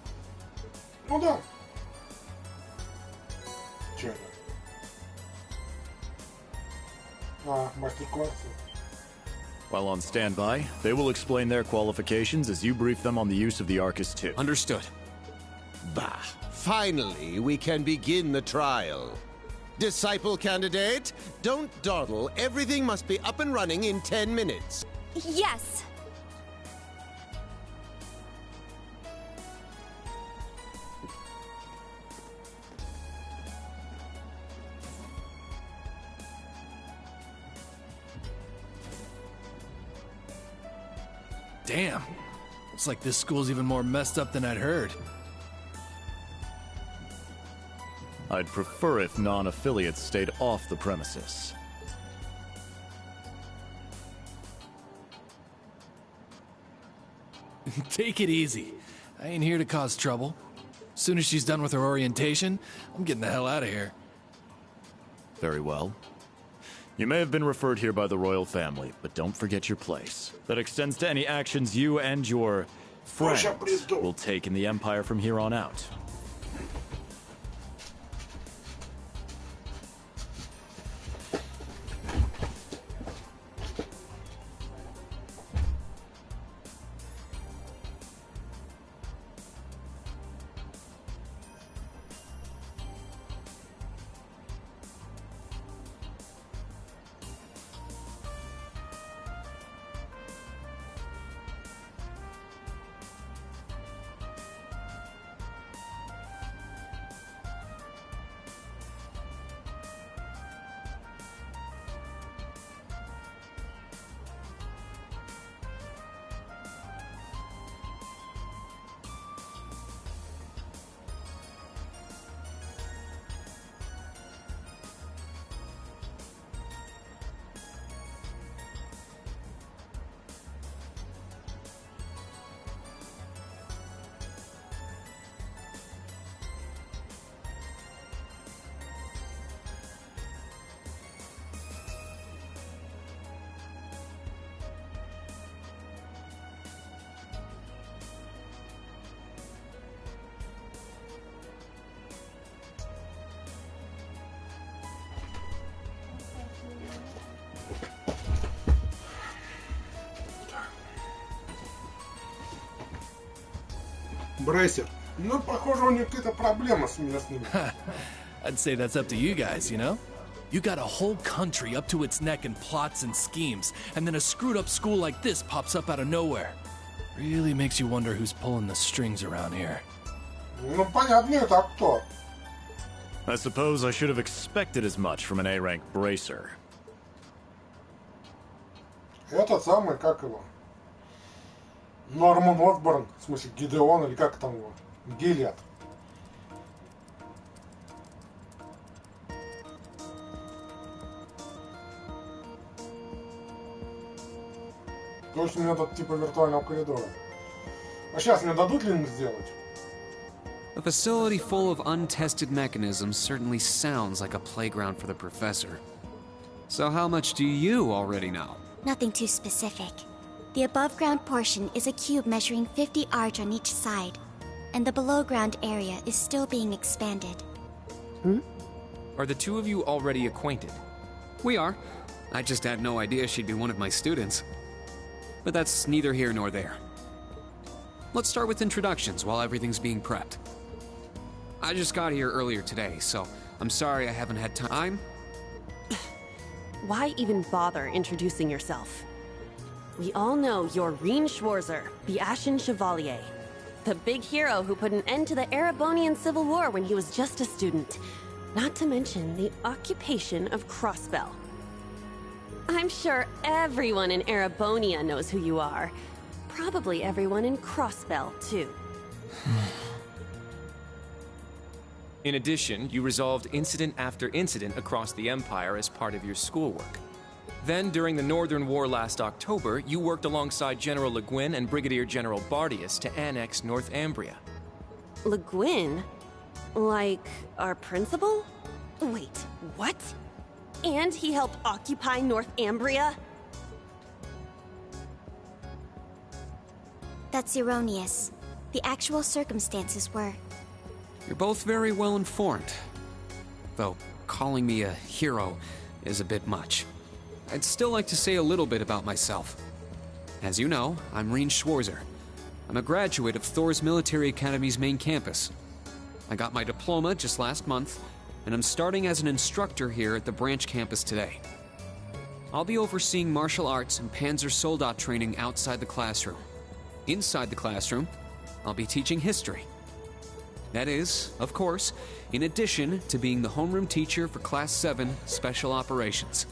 Ну да. Чё это? Мастер-классы. While on standby, they will explain their qualifications as you brief them on the use of the Arcus 2. Understood. Bah, finally we can begin the trial. Disciple candidate, don't dawdle. Everything must be up and running in 10 minutes. Yes. Damn. Looks like this school's even more messed up than I'd heard. I'd prefer if non-affiliates stayed off the premises. Take it easy. I ain't here to cause trouble. As soon as she's done with her orientation, I'm getting the hell out of here. Very well. You may have been referred here by the royal family, but don't forget your place. That extends to any actions you and your friends will take in the Empire from here on out. Брейсер. Ну, похоже, у них какая-то проблема с местными. I'd say that's up to you guys, you know? You got a whole country up to its neck in plots and schemes, and then a screwed up school like this pops up out of nowhere. Really makes you wonder who's pulling the strings around here. Ну, понятно, это кто? I suppose I should have expected as much from an A-rank bracer. Этот самый, как его? Норман Осборн, в смысле Гидеон, или как там его? Гилиад. То есть у меня тут типа виртуального коридора. А сейчас мне дадут линк сделать? A facility full of untested mechanisms certainly sounds like a playground for the professor. So how much do you already know? Nothing too specific. The above-ground portion is a cube measuring 50 arch on each side, and the below-ground area is still being expanded. Are the two of you already acquainted? We are. I just had no idea she'd be one of my students. But that's neither here nor there. Let's start with introductions while everything's being prepped. I just got here earlier today, so I'm sorry I haven't had time. Why even bother introducing yourself? We all know you're Reen Schwarzer, the Ashen Chevalier. The big hero who put an end to the Erebonian Civil War when he was just a student. Not to mention the occupation of Crossbell. I'm sure everyone in Erebonia knows who you are. Probably everyone in Crossbell, too. In addition, you resolved incident after incident across the Empire as part of your schoolwork. Then, during the Northern War last October, you worked alongside General Le Guin and Brigadier General Bardius to annex North Ambria. Le Guin? Like, our principal? Wait, what? And he helped occupy North Ambria? That's erroneous. The actual circumstances were... You're both very well informed. Though, calling me a hero is a bit much. I'd still like to say a little bit about myself. As you know, I'm Reen Schwarzer. I'm a graduate of Thor's Military Academy's main campus. I got my diploma just last month, and I'm starting as an instructor here at the branch campus today. I'll be overseeing martial arts and Panzer Soldat training outside the classroom. Inside the classroom, I'll be teaching history. That is, of course, in addition to being the homeroom teacher for Class 7 Special Operations.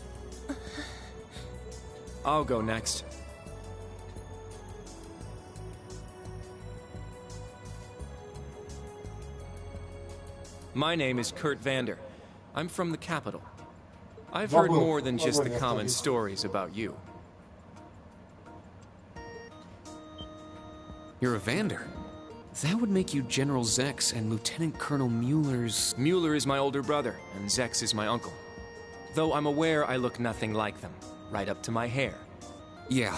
I'll go next. My name is Kurt Vander. I'm from the capital. I've heard more than just the common stories about you. You're a Vander. That would make you General Zex and Lieutenant Colonel Mueller's... Mueller is my older brother, and Zex is my uncle. Though I'm aware I look nothing like them, right up to my hair. Yeah.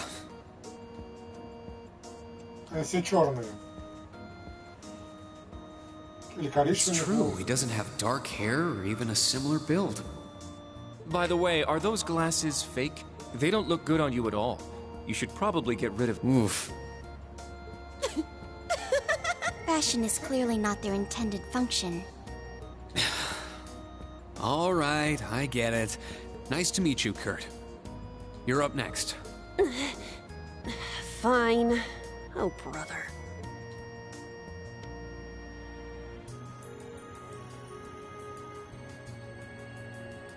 Все черные. It's true, he doesn't have dark hair or even a similar build. By the way, are those glasses fake? They don't look good on you at all. You should probably get rid of... Oof. Fashion is clearly not their intended function. All right, I get it. Nice to meet you, Kurt. You're up next. Fine. Oh, brother.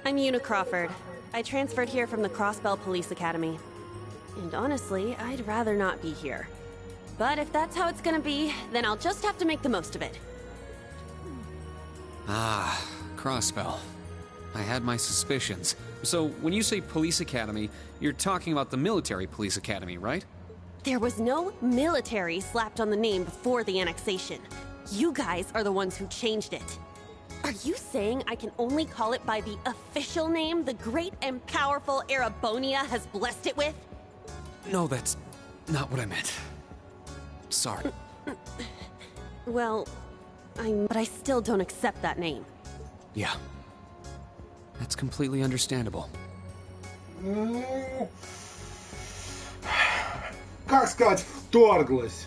I'm Una Crawford. I transferred here from the Crossbell Police Academy. And honestly, I'd rather not be here. But if that's how it's gonna be, then I'll just have to make the most of it. Ah, Crossbell. I had my suspicions. So, when you say police academy, you're talking about the military police academy, right? There was no military slapped on the name before the annexation. You guys are the ones who changed it. Are you saying I can only call it by the official name the great and powerful Erebonia has blessed it with? No, that's not what I meant. Sorry. Well, but I still don't accept that name. Yeah. That's completely understandable. Как сказать, вторглась.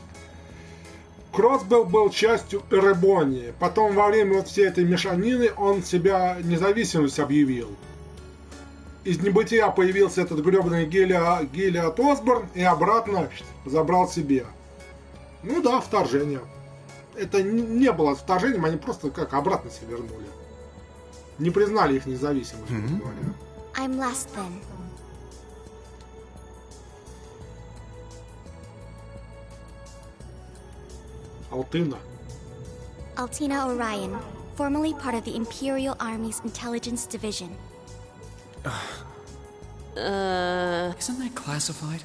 Кроссбелл был частью Эребонии. Потом во время вот всей этой мешанины он себя независимость объявил. Из небытия появился этот гребаный Гиллиад Осборн и обратно забрал себе. Ну да, вторжение. Это не было вторжением, они просто как обратно себя вернули. Не признали их независимость, грубо говоря. I'm last then. Altina. Altina Orion, formerly part of the Imperial Army's Intelligence Division. Isn't that classified?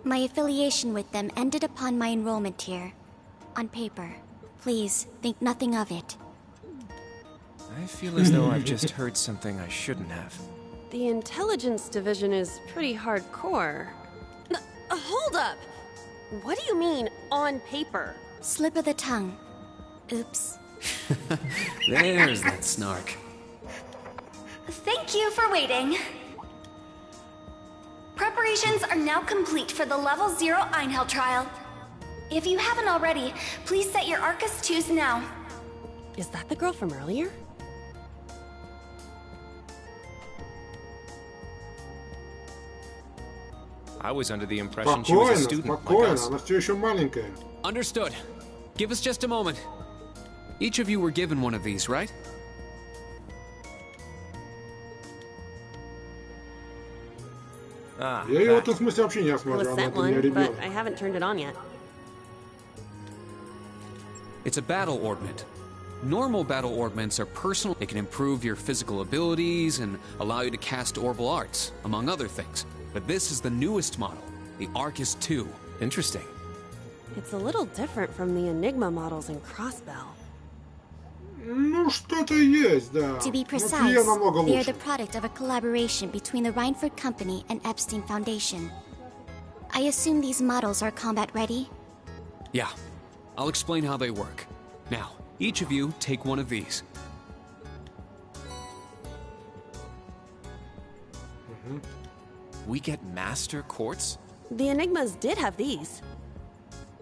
My affiliation with them ended upon my enrollment here. On paper. Please, think nothing of it. I feel as though I've just heard something I shouldn't have. The Intelligence Division is pretty hardcore. Hold up! What do you mean, on paper? Slip of the tongue. Oops. There's that snark. Thank you for waiting. Preparations are now complete for the Level 0 Einhell trial. If you haven't already, please set your Arcus 2s now. Is that the girl from earlier? I was under the impression she was a student like us. Она все еще маленькая. Understood. Give us just a moment. Each of you were given one of these, right? Я его в этом смысле вообще не осмотрел, она это не ребенок. I haven't turned it on yet. It's a battle ornament. Normal battle ornaments are personal. They can improve your physical abilities and allow you to cast orbital arts, among other things. But this is the newest model, the Arcus 2. Interesting. It's a little different from the Enigma models in Crossbell. Ну, что-то есть, да. To be precise, they are the product of a collaboration between the Reinford Company and Epstein Foundation. I assume these models are combat ready? Yeah. I'll explain how they work. Now, each of you take one of these. We get Master Quartz? The Enigmas did have these.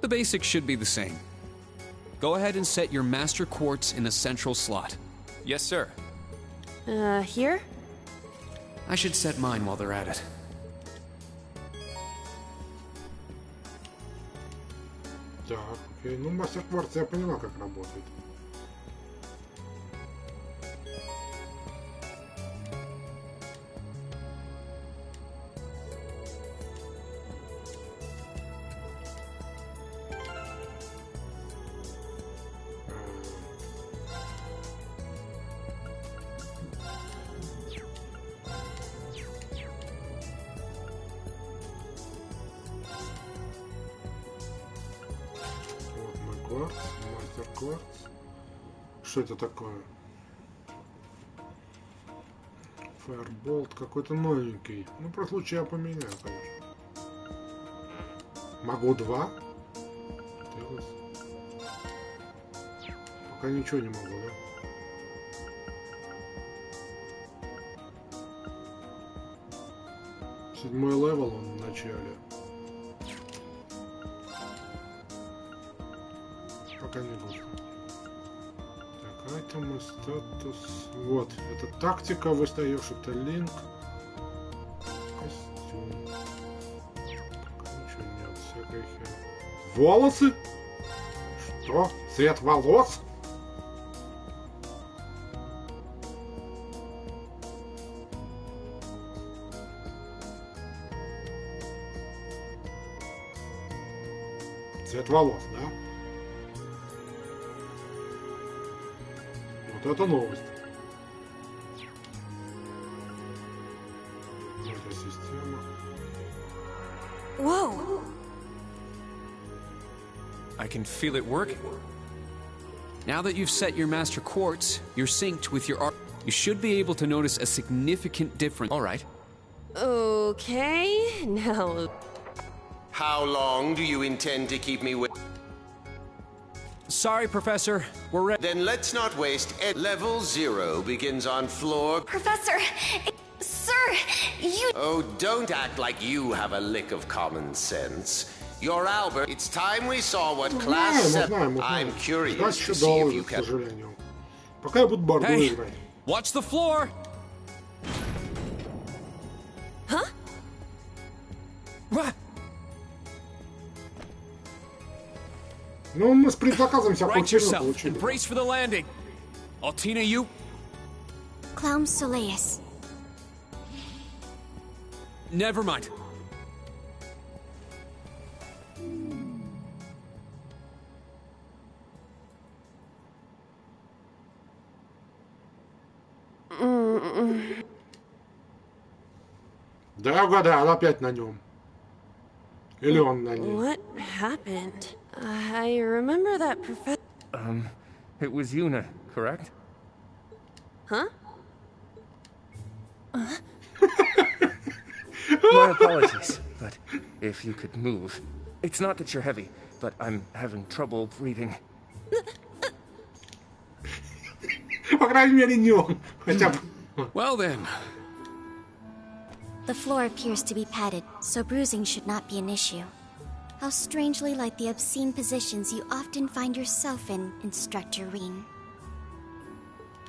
The basics should be the same. Go ahead and set your Master Quartz in the central slot. Yes, sir. Here? I should set mine while they're at it. Так, окей. Ну, Мастер Кварц, я поняла, как работает. кварц, мастер кварц. Что это такое? Фаерболт какой-то новенький. Ну, про случай я поменяю, конечно. Могу 2. Пока ничего не могу, да? Седьмой левел он в начале. Пока не густо. Так, айтемы, статус. Вот, это тактика, выстаешь, это линк. Костюм. Пока ничего нет, всякой хер. Волосы? Что? Цвет волос? Цвет волос, да? Вот это новость. Это система. Whoa! I can feel it working. Now that you've set your master quartz, you're synced with your art. You should be able to notice a significant difference. All right. Okay, now... How long do you intend to keep me with? Sorry, Professor. We're ready. Then let's not waste level 0 begins on floor... Professor, sir, you... Oh, don't act like you have a lick of common sense. You're Albert. It's time we saw what class 7... I'm curious to see if you can... Пока я буду борду играть. Watch the floor! Huh? What? Ну, мы с предзаказом себя Right yourself получили. and brace for the landing. Altina, you... Clown Soleus. Never mind. Да я угадал, опять на нем. Или он на ней. What happened? I remember that professor... It was Yuna, correct? Huh? My apologies, but if you could move. It's not that you're heavy, but I'm having trouble breathing. По крайней мере, не он. Хотя бы. Well then. The floor appears to be padded, so bruising should not be an issue. How strangely like the obscene positions you often find yourself in, Instructor Reen.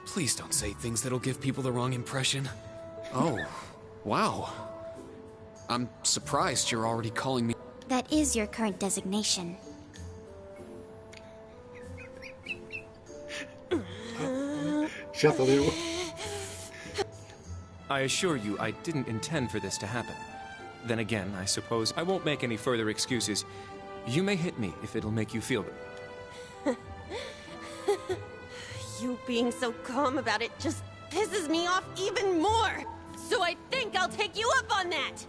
Please don't say things that'll give people the wrong impression. Oh, wow. I'm surprised you're already calling me... That is your current designation. Сейчас она его... I assure you, I didn't intend for this to happen. Then again, I suppose I won't make any further excuses. You may hit me if it'll make you feel better. You being so calm about it just pisses me off even more. So I think I'll take you up on that.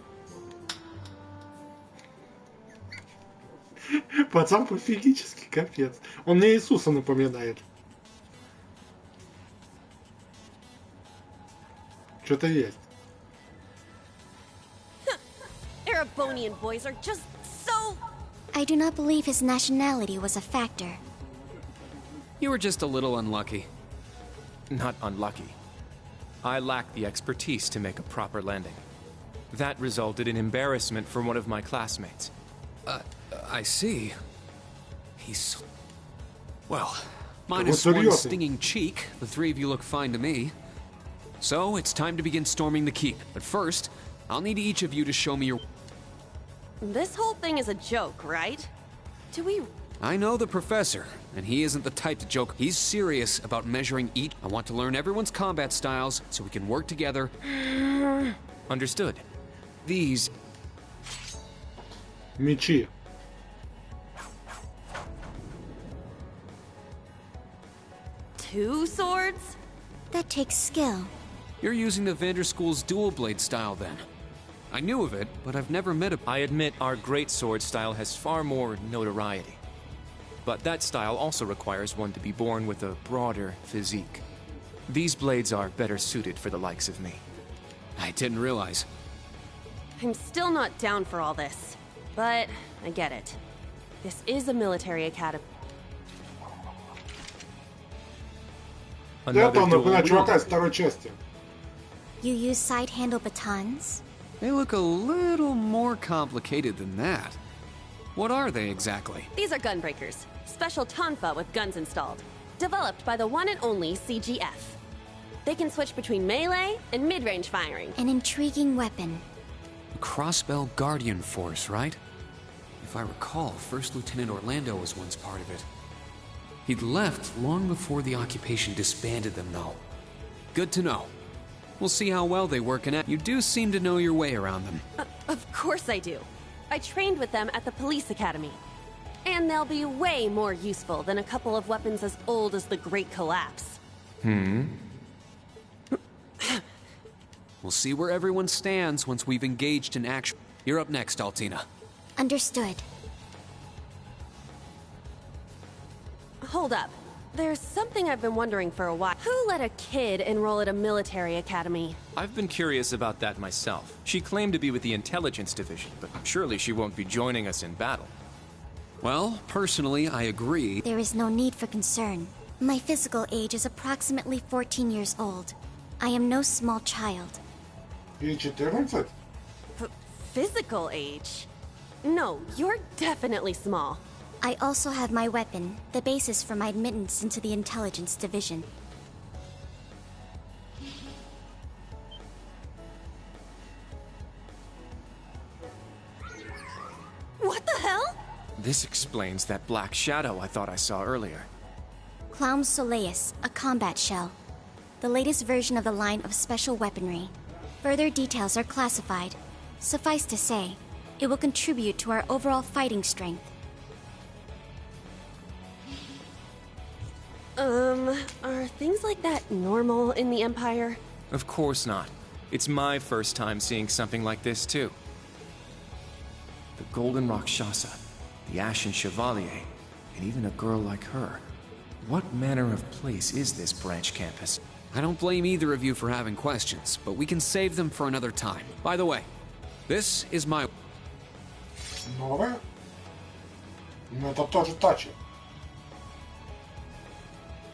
Пацан пофигически, капец. Он мне Иисуса напоминает. Что-то есть. Erebonian boys are just so... I do not believe his nationality was a factor. You were just a little unlucky. Not unlucky. I lacked the expertise to make a proper landing. That resulted in embarrassment for one of my classmates. I see. He's... Well, minus one stinging cheek, the three of you look fine to me. So, it's time to begin storming the keep. But first, I'll need each of you to show me your... This whole thing is a joke, right? Do we... I know the professor, and he isn't the type to joke. He's serious about measuring each... I want to learn everyone's combat styles, so we can work together. Understood. These... Мечи. Two swords? That takes skill. You're using the Vanderschool's dual blade style, then. I knew of it, but I've never met a... I admit our great sword style has far more notoriety. but that style also requires one to be born with a broader physique. These blades are better suited for the likes of me. I didn't realize. I'm still not down for all this, but I get it. This is a military academy. Это он напоминает чувака из второй части. You use side-handle batons? They look a little more complicated than that. What are they exactly? These are gunbreakers. Special tonfa with guns installed. Developed by the one and only CGF. They can switch between melee and mid-range firing. An intriguing weapon. A Crossbell Guardian Force, right? If I recall, First Lieutenant Orlando was once part of it. He'd left long before the occupation disbanded them, though. Good to know. We'll see how well they work, and you do seem to know your way around them. Of course I do. I trained with them at the police academy. And they'll be way more useful than a couple of weapons as old as the Great Collapse. We'll see where everyone stands once we've engaged in action. You're up next, Altina. Understood. Hold up. There's something I've been wondering for a while. Who let a kid enroll at a military academy? I've been curious about that myself. She claimed to be with the intelligence division, but surely she won't be joining us in battle. Well, personally, I agree. There is no need for concern. My physical age is approximately 14 years old. I am no small child. Ей 14? Physical age? No, you're definitely small. I also have my weapon, the basis for my admittance into the intelligence division. What the hell? This explains that black shadow I thought I saw earlier. Clown Soleus, a combat shell. The latest version of the line of special weaponry. Further details are classified. Suffice to say, it will contribute to our overall fighting strength. Are things like that normal in the Empire? Of course not. It's my first time seeing something like this, too. The Golden Rakshasa, the Ashen Chevalier, and even a girl like her. What manner of place is this branch campus? I don't blame either of you for having questions, but we can save them for another time. By the way, this is my... Новое? Но это тоже Тачи.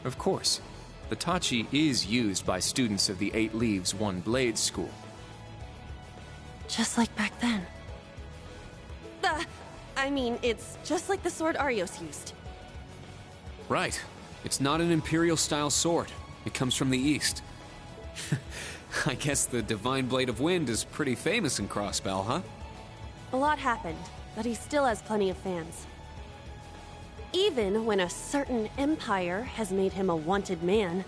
Of course. The Tachi is used by students of the 8 Leaves, 1 Blade school. Just like back then. I mean, it's just like the sword Arios used. Right. It's not an Imperial-style sword. It comes from the East. I guess the Divine Blade of Wind is pretty famous in Crossbell, huh? A lot happened, but he still has plenty of fans. Even when a certain empire has made him a wanted man.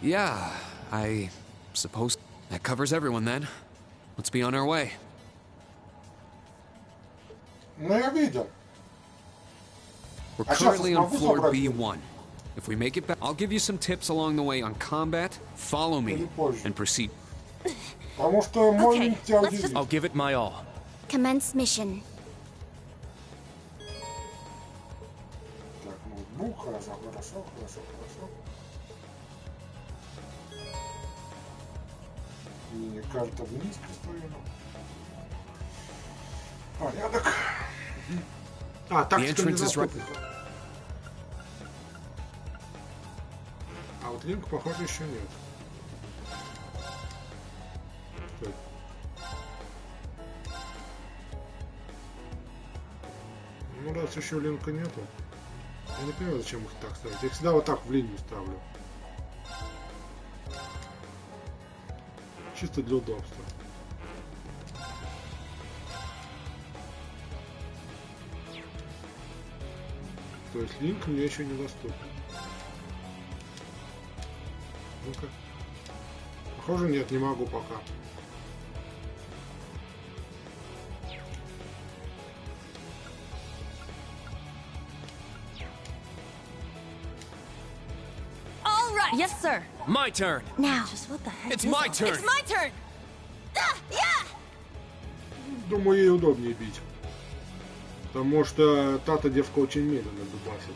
Yeah, I suppose that covers everyone then. Let's be on our way. Ну, я видел. We're currently on floor B1. If we make it back, I'll give you some tips along the way on combat. Follow me and proceed. Потому что мой линк тебя удивит. I'll give it my all. Commence mission. Так, ноутбук, хорошо, хорошо, хорошо, хорошо. Мини-карта вниз поставлена. Порядок. А, тактика недоступна. А вот линк, похоже, еще нет. Стой. Ну, раз еще линка нету. Я не понимаю, зачем их так ставить. Я всегда вот так в линию ставлю. Чисто для удобства. То есть линк мне еще недоступен. Ну-ка. Похоже, нет, не могу пока. All right. Yes, sir. My turn. Now. Just what the heck? It's my turn. It's my turn. Yeah. Думаю, ей удобнее бить. Потому что та-то девка очень медленно дубасит.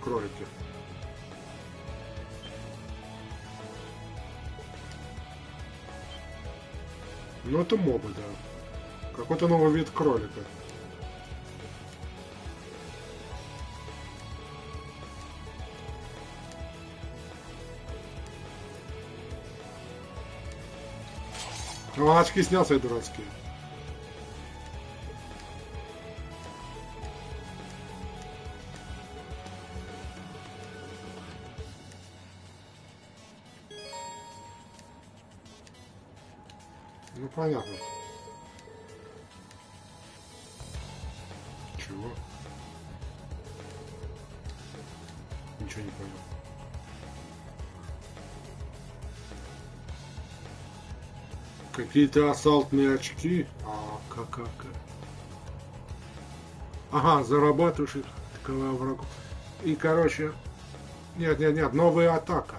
Кролики. Ну это мобы, да. Какой-то новый вид кролика. Ну, очки снял свои дурацкие. Ну, понятно. Чего? Ничего не понял. Какие-то ассалтные очки. Как? Ага, зарабатываешь их, таковая врагов. И, короче... Нет, новая атака.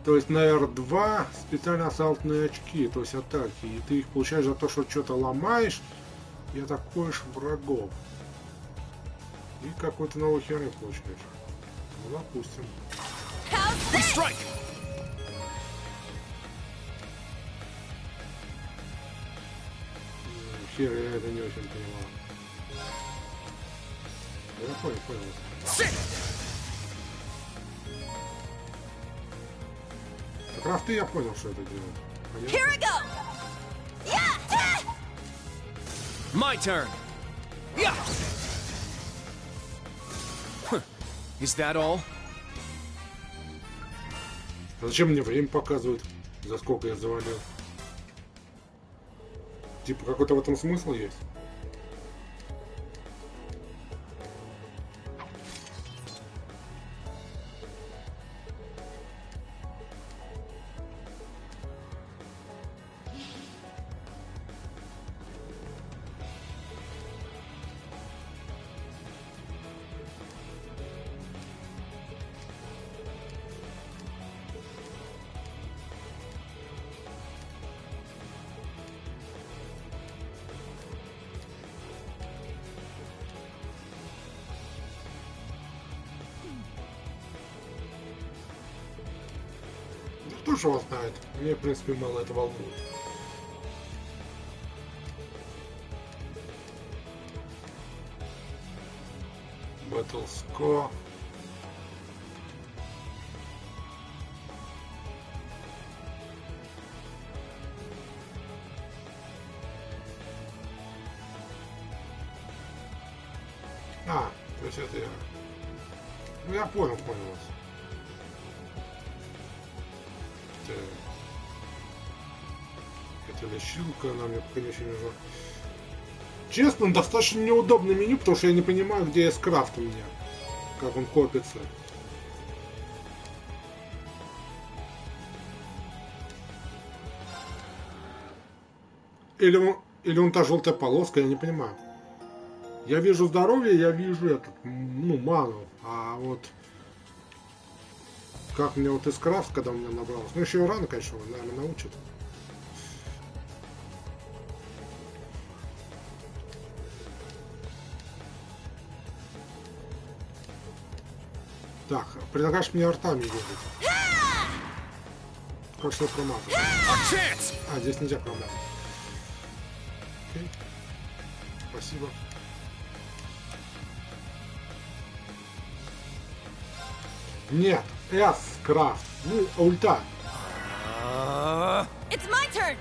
То есть на R2 специально ассалтные очки, то есть атаки. И ты их получаешь за то, что что-то ломаешь и атакуешь врагов. И какой-то новый херню получаешь. Ну, допустим. Хер, я это не очень понимал. Я понял. Как раз ты я понял, что это делает. Here we go! Yeah! My turn! Yeah! Is that all? А зачем мне время показывают? За сколько я завалил? Типа какой-то в этом смысл есть? Кто же его знает? Мне, в принципе, мало это волнует. Battlescore. То есть это я... Ну, я понял вас. Это лещилка, она мне пока не очень нужна. Честно, достаточно неудобное меню, потому что я не понимаю, где S-крафт у меня. Как он копится. Или он та желтая полоска, я не понимаю. Я вижу здоровье, я вижу этот, ману. А вот... Как мне вот S-крафт, когда у меня набралось. Ну, еще рано, конечно, он, наверное, научит. Так, предлагаешь мне артами бегать. Как что проматывать? А, здесь нельзя проматывать. Окей. Спасибо. Нет, S-крафт. Ну, ульта. It's my turn.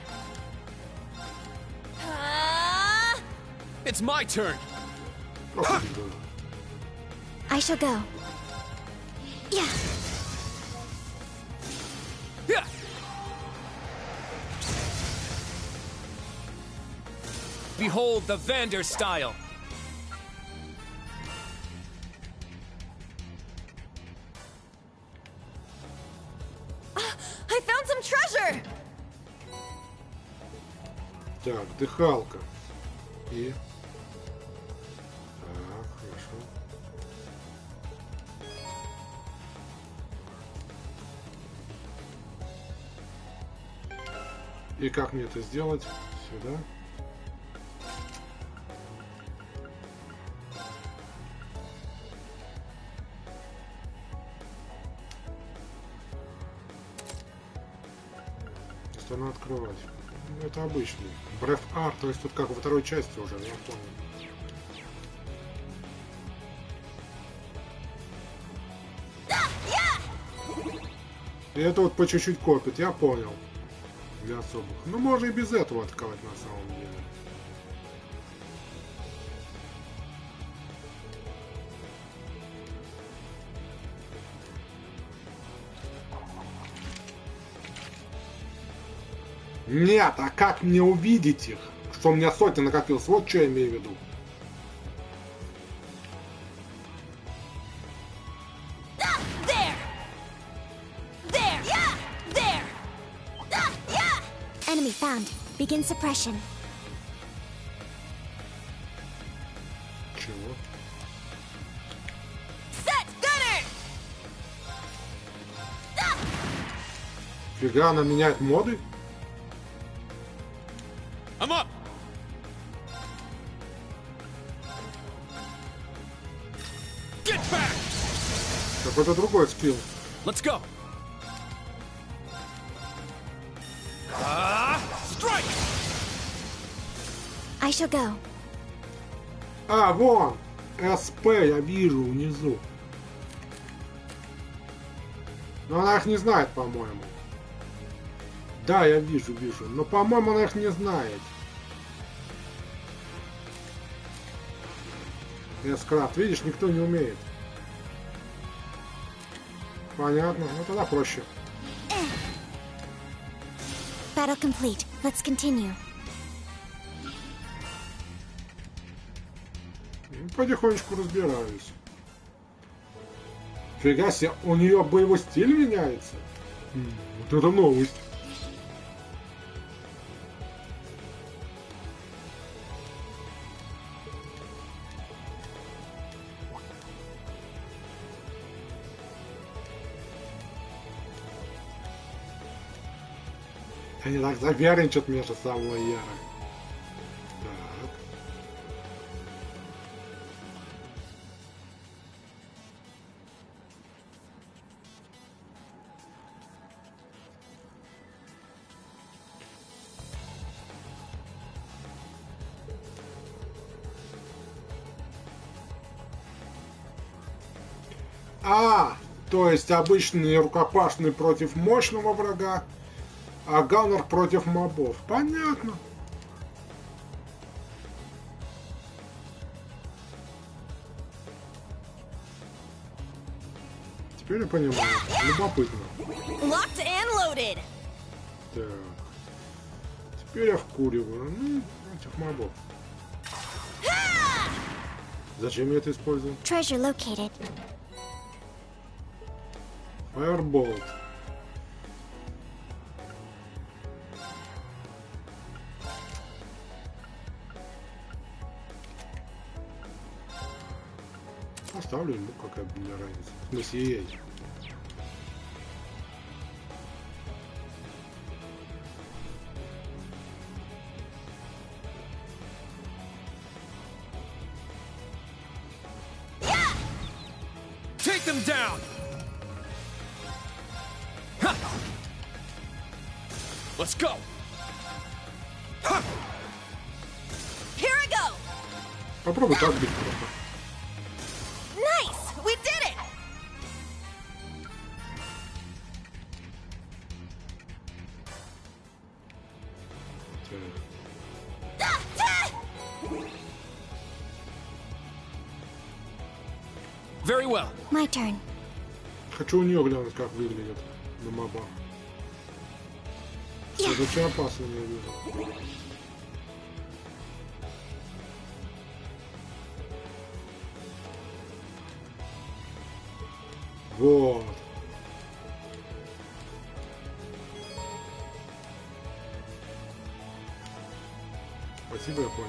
It's my turn. I shall go. Yeah. Yeah. Behold the Vander style. I found some treasure. Так, дыхалка. И... Так, хорошо. И как мне это сделать? Сюда. Если она открывать. Ну, это обычный. Breath Art, то есть тут как во второй части уже, я понял. И это вот по чуть-чуть копит, я понял. Для особых. Ну, можно и без этого атаковать на самом деле. Нет, а как мне увидеть их? Что у меня сотня накопилось, вот что я имею в виду. Enemy found. Begin suppression. Чего? Set gunner! Фига, она меняет моды? I'm up. Get back. Какой-то другой скилл. Let's go. Strike. I shall go. А, вон! СП я вижу внизу. Но она их не знает, по-моему. Да, я вижу. Но, по-моему, она их не знает. Эскрафт, видишь, никто не умеет. Понятно, ну тогда проще. Battle complete. Let's continue. Потихонечку разбираюсь. Фига себе, у нее боевой стиль меняется? Вот это новость. Они так соперничают между собой яро. Так. А, то есть обычный рукопашный против мощного врага, а ганнер против мобов. Понятно. Теперь я понимаю. Любопытно. Locked and loaded. Так. Теперь я вкуриваю. Ну, этих мобов. Зачем я это использую? Treasure located. Firebolt. Оставлю ему, какая бы мне разница. В смысле, ей. Take them down. Huh. Let's go. Huh. Here I go. Попробуй так бить просто. Nice. We did it. Very well. My turn. Хочу у нее глянуть, как выглядит на мобах. Это очень опасно, я вижу. Вот. Спасибо, я понял.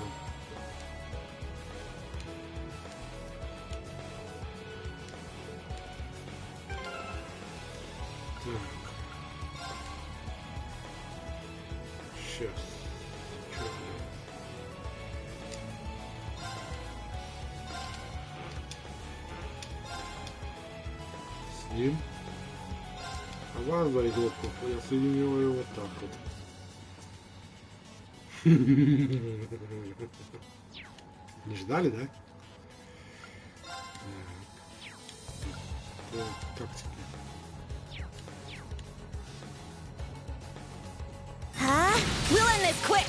Сейчас. С ним. А вас зайдет, я соединил его вот так вот. Не ждали, да? Тактики. Huh? We'll end this quick!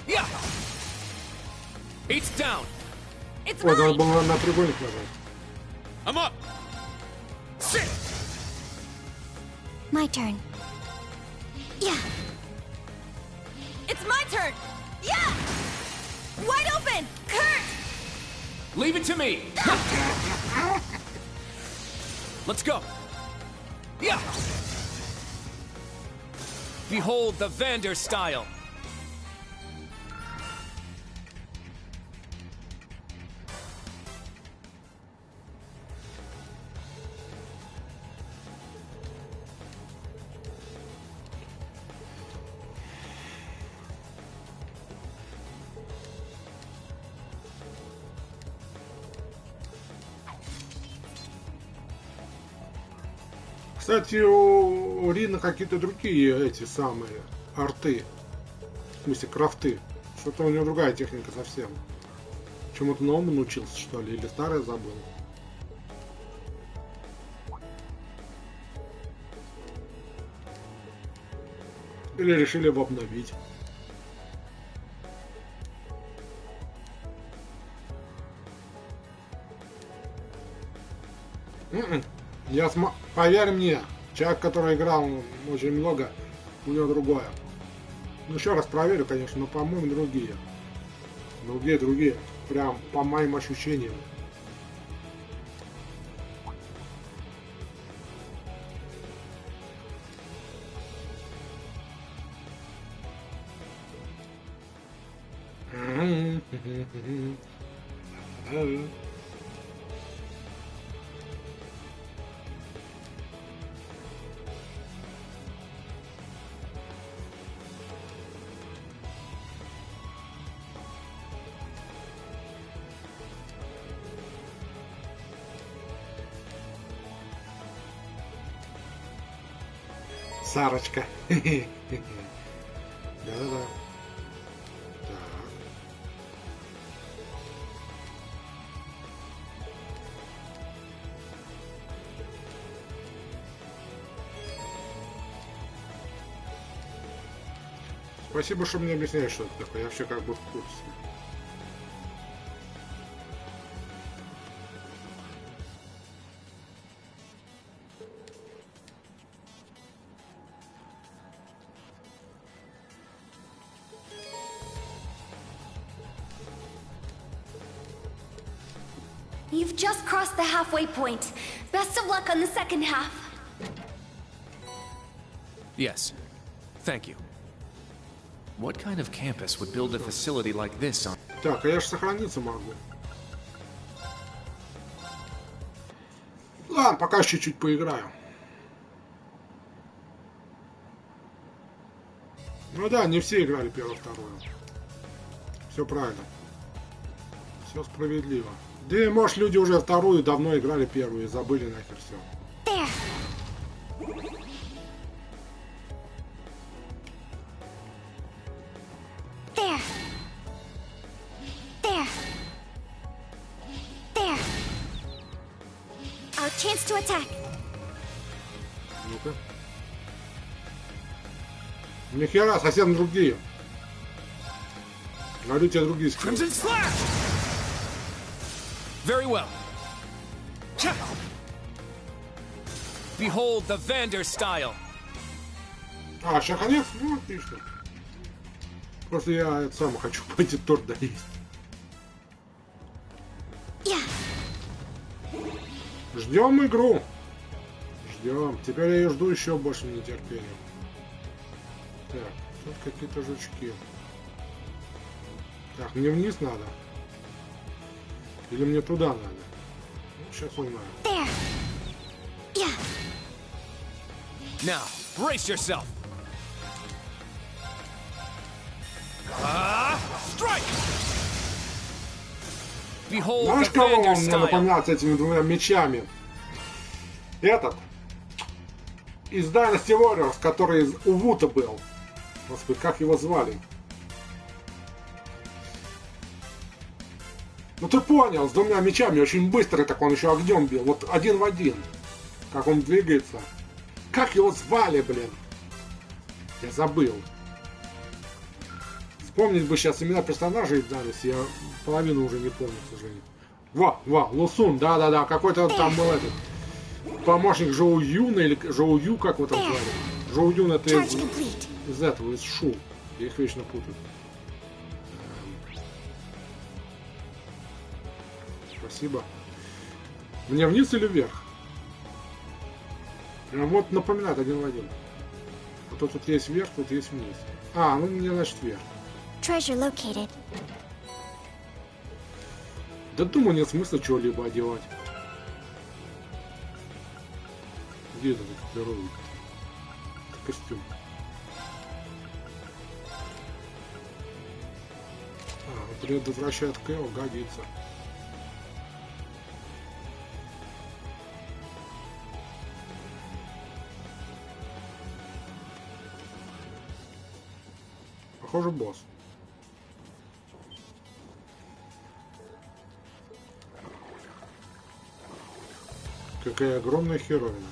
Yeah! It's down! It's О, надо mine! было на треугольник нажать. I'm up! Sit! My turn. Yeah. It's my turn! Yeah! Wide open! Kurt! Leave it to me! Let's go! Yeah! Behold the Vander style! Кстати, у Рина какие-то другие эти самые арты. В смысле, крафты. Что-то у него другая техника совсем. Чему-то новому научился, что ли? Или старое забыл? Или решили его обновить? Поверь мне, человек, который играл очень много, у него другое. Ну, еще раз проверю, конечно, но, по-моему, другие. Другие. Прям по моим ощущениям. Сарочка. Да-да-да. Спасибо, что мне объясняешь, что это такое. Я вообще как бы в курсе. You've just crossed the halfway point. Best of luck on the second half. Yes. Thank you. What kind of campus would build a facility like this on... Так, а я же сохраниться могу. Ладно, пока чуть-чуть поиграю. Ну да, не все играли первое-второе. Все правильно. Все справедливо. Да и, может, люди уже вторую давно играли первую и забыли нахер все. Our chance to attack. Ну-ка. Нихера, совсем другие. Говорю тебе другие скиллы. Crimson Slash! Very well. Behold the Vander style. А, сейчас конец? Ну, отлично. Просто я это сам хочу пойти торт доесть. Ждем игру. Ждем. Теперь я ее жду еще больше нетерпением. Так, тут какие-то жучки. Так, мне вниз надо. Или мне туда надо? Ну, сейчас узнаю. There. Yeah. Now, brace yourself. Strike! Behold Знаешь, the кого Vander он мне style. напоминает с этими двумя мечами? Этот. Из Dynasty Warriors, который из Увута был. Господи, как его звали? Ну ты понял, с двумя мечами, очень быстрый, так он еще огнем бил. Вот один в один. Как он двигается. Как его звали, блин? Я забыл. Вспомнить бы сейчас имена персонажей Dynasty, я половину уже не помню, к сожалению. Лусун, да-да-да, какой-то там был этот. Помощник Жоу Юна или Жоу Ю, как его там звали? Жоу Юн это из этого, из Шу. Я их вечно путаю. Спасибо. Мне вниз или вверх? Прям вот напоминает один в один. А то тут есть вверх, тут есть вниз. А, ну мне значит вверх. Treasure located. Да думаю, нет смысла чего-либо одевать. Где это экипировка? Это костюм. А, предотвращает Кэо, годится. Похоже, босс. Какая огромная херовина.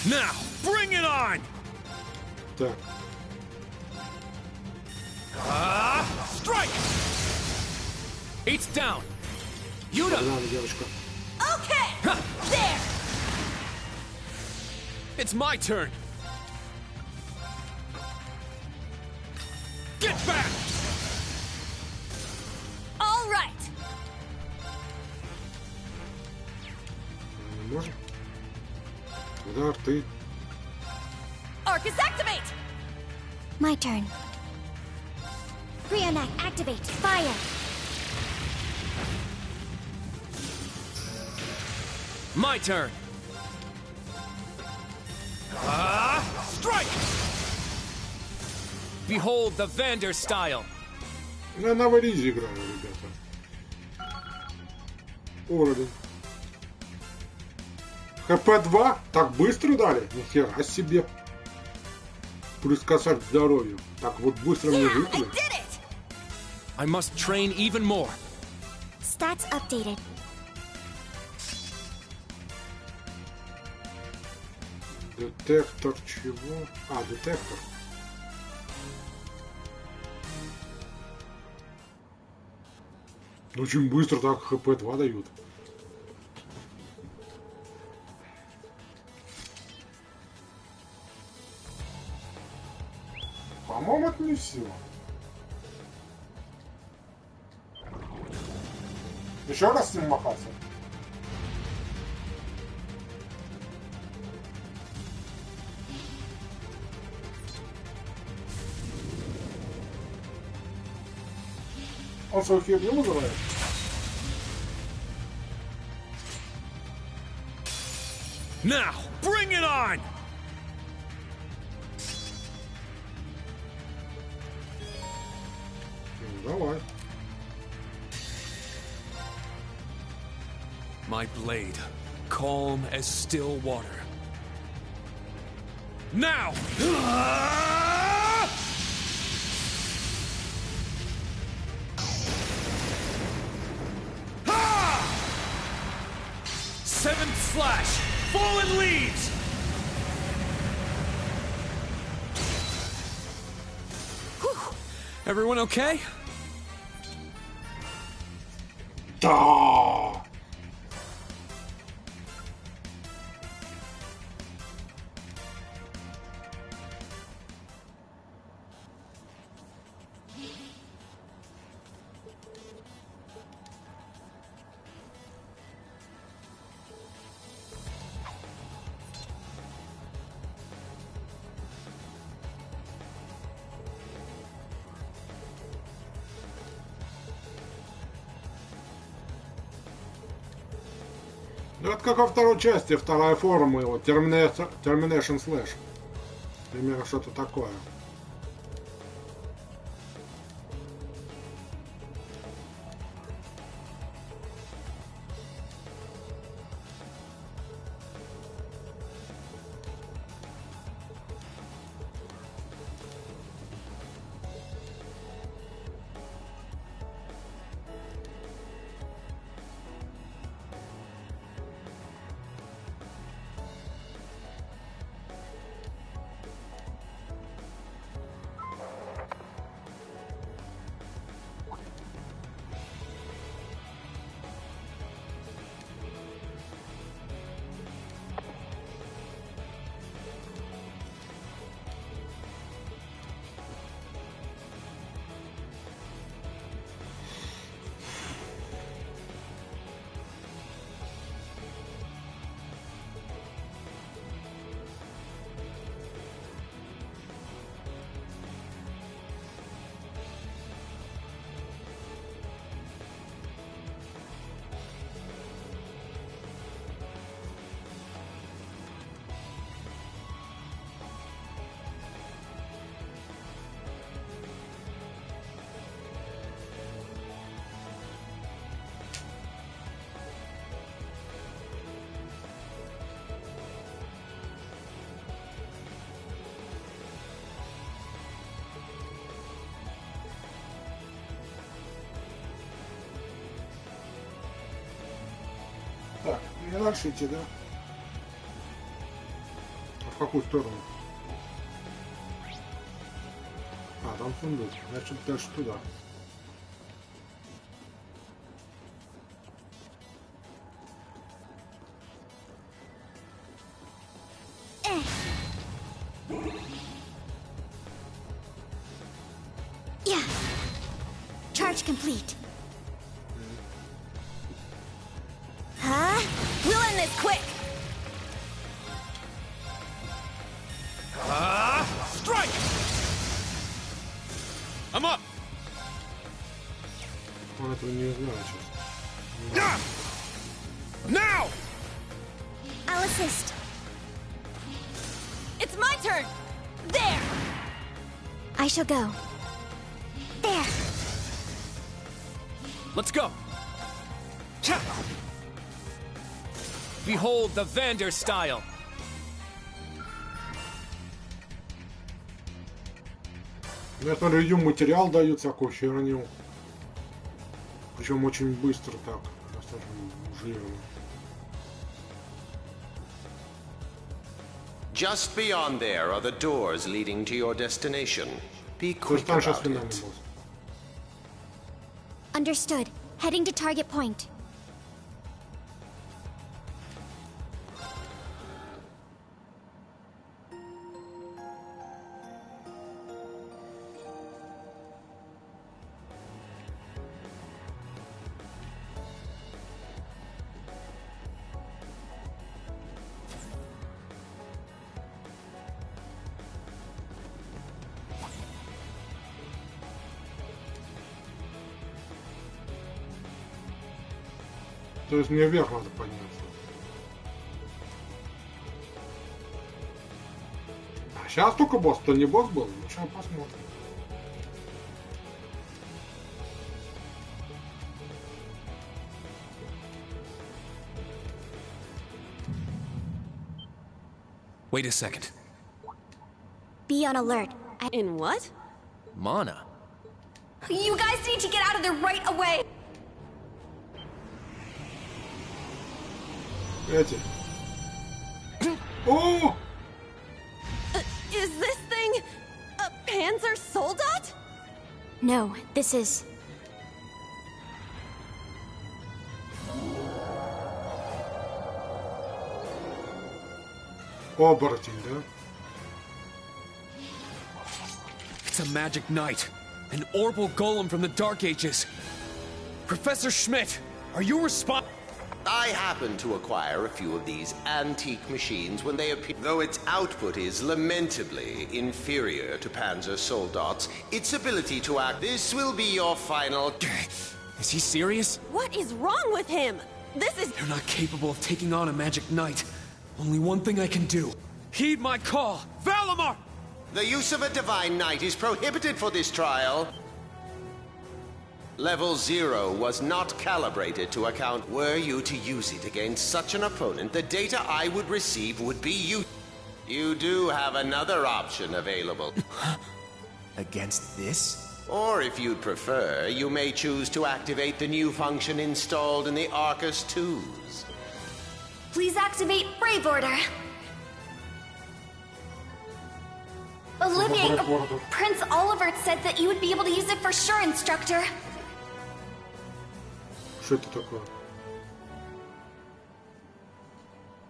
Now, bring it on! Так. Strike! It's down. Yuta! Погнали, девочка. Okay! There! It's my turn. Get back! All right! Не можем? Удар, ты. Arcus activate! My turn. Brionac, activate. Fire. My turn. Strike! Behold the Vander style. Я на варизе играю, ребята. Уровень. ХП 2? Так быстро дали? Нихера себе. Плюс косарь к здоровью. Так вот быстро мне выпали. I must train even more. Stats updated. Детектор чего? А, детектор. Очень быстро так ХП 2 дают. По-моему, это не все. Еще раз с ним махаться? Он свою херню называет? Now, bring it on! Давай. My blade, calm as still water. Now! Seventh slash! Fallen leaves! Everyone okay? Да! Ну это как во второй части, вторая форма его, Termination Slash. Примерно что-то такое. Так, мне дальше идти, да? А в какую сторону? А, там сундук. Значит, дальше туда. Yeah. Charge complete. Huh? We'll end this quick! Strike! I'm up! Он этого не знает сейчас. Now! I'll assist. It's my turn! There! I shall go. There. Let's go. Behold the Vander style. Я смотрю, видео материал дают всякую херню. Причем очень быстро так. Достаточно жирно. Just beyond there are the doors leading to your destination. Be quick about it. Understood. Heading to target point. То есть мне вверх надо подняться. А сейчас только босс, то не босс был. Ну сейчас посмотрим. Wait a second. Be on alert. In what? Mana. You guys need to get out of there right away! Эти. О! Is this thing a Panzer Soldat? No, this is... Оборотень, да? It's a magic knight. An orbital golem from the Dark Ages. Professor Schmidt, are you responsible? I happened to acquire a few of these antique machines when they appeared. Though its output is lamentably inferior to Panzer Soldat's, its ability to act... This will be your final... Is he serious? What is wrong with him? This is... You're not capable of taking on a magic knight. Only one thing I can do. Heed my call! Valimar! The use of a divine knight is prohibited for this trial. Level 0 was not calibrated to account. Were you to use it against such an opponent, the data I would receive would be you. You do have another option available. Against this? Or if you'd prefer, you may choose to activate the new function installed in the Arcus 2s. Please activate Brave Order. Olivia, Prince Oliver said that you would be able to use it for sure, Instructor. Что это такое?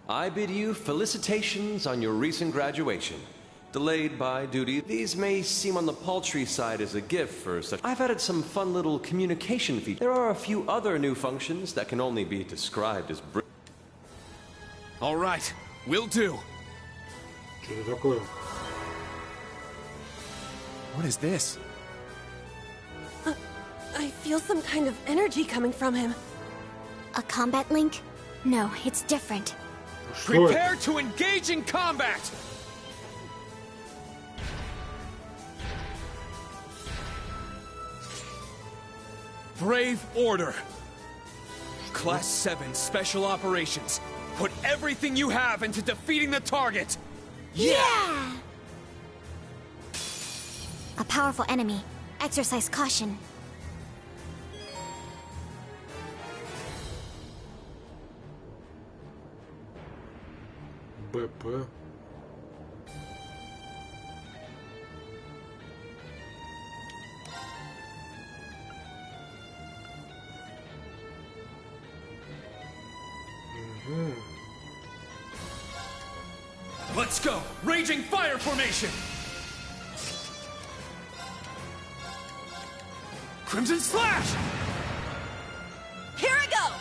I bid you felicitations on your recent graduation. Delayed by duty, these may seem on the paltry side as a gift for such. I've added some fun little communication features. There are a few other new functions that can only be described as All right, will do. Что это такое? What is this? I feel some kind of energy coming from him. A combat link? No, it's different. Prepare to engage in combat! Brave Order. Class 7 Special Operations. Put everything you have into defeating the target! Yeah! A powerful enemy. Exercise caution. БП. Let's go! Raging Fire Formation! Crimson Slash! Here I go!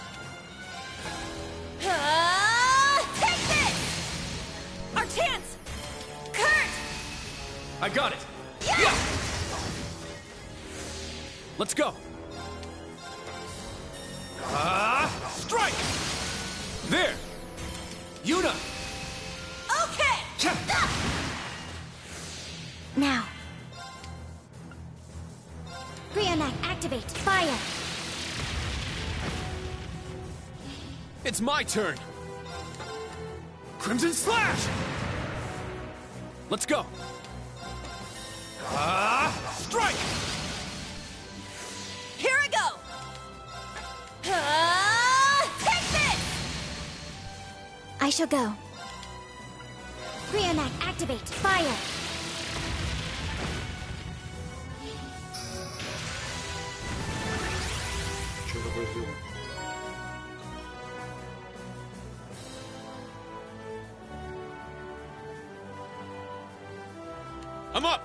Take this! Our chance! Kurt! I got it! Yeah! Let's go! Strike! There! Yuna! Okay! Now. Brionac, activate. Fire! It's my turn! Crimson Slash! Let's go! Strike! Here I go! Take this! I shall go. Brionac, activate. Fire! Что такое сделать? I'm up!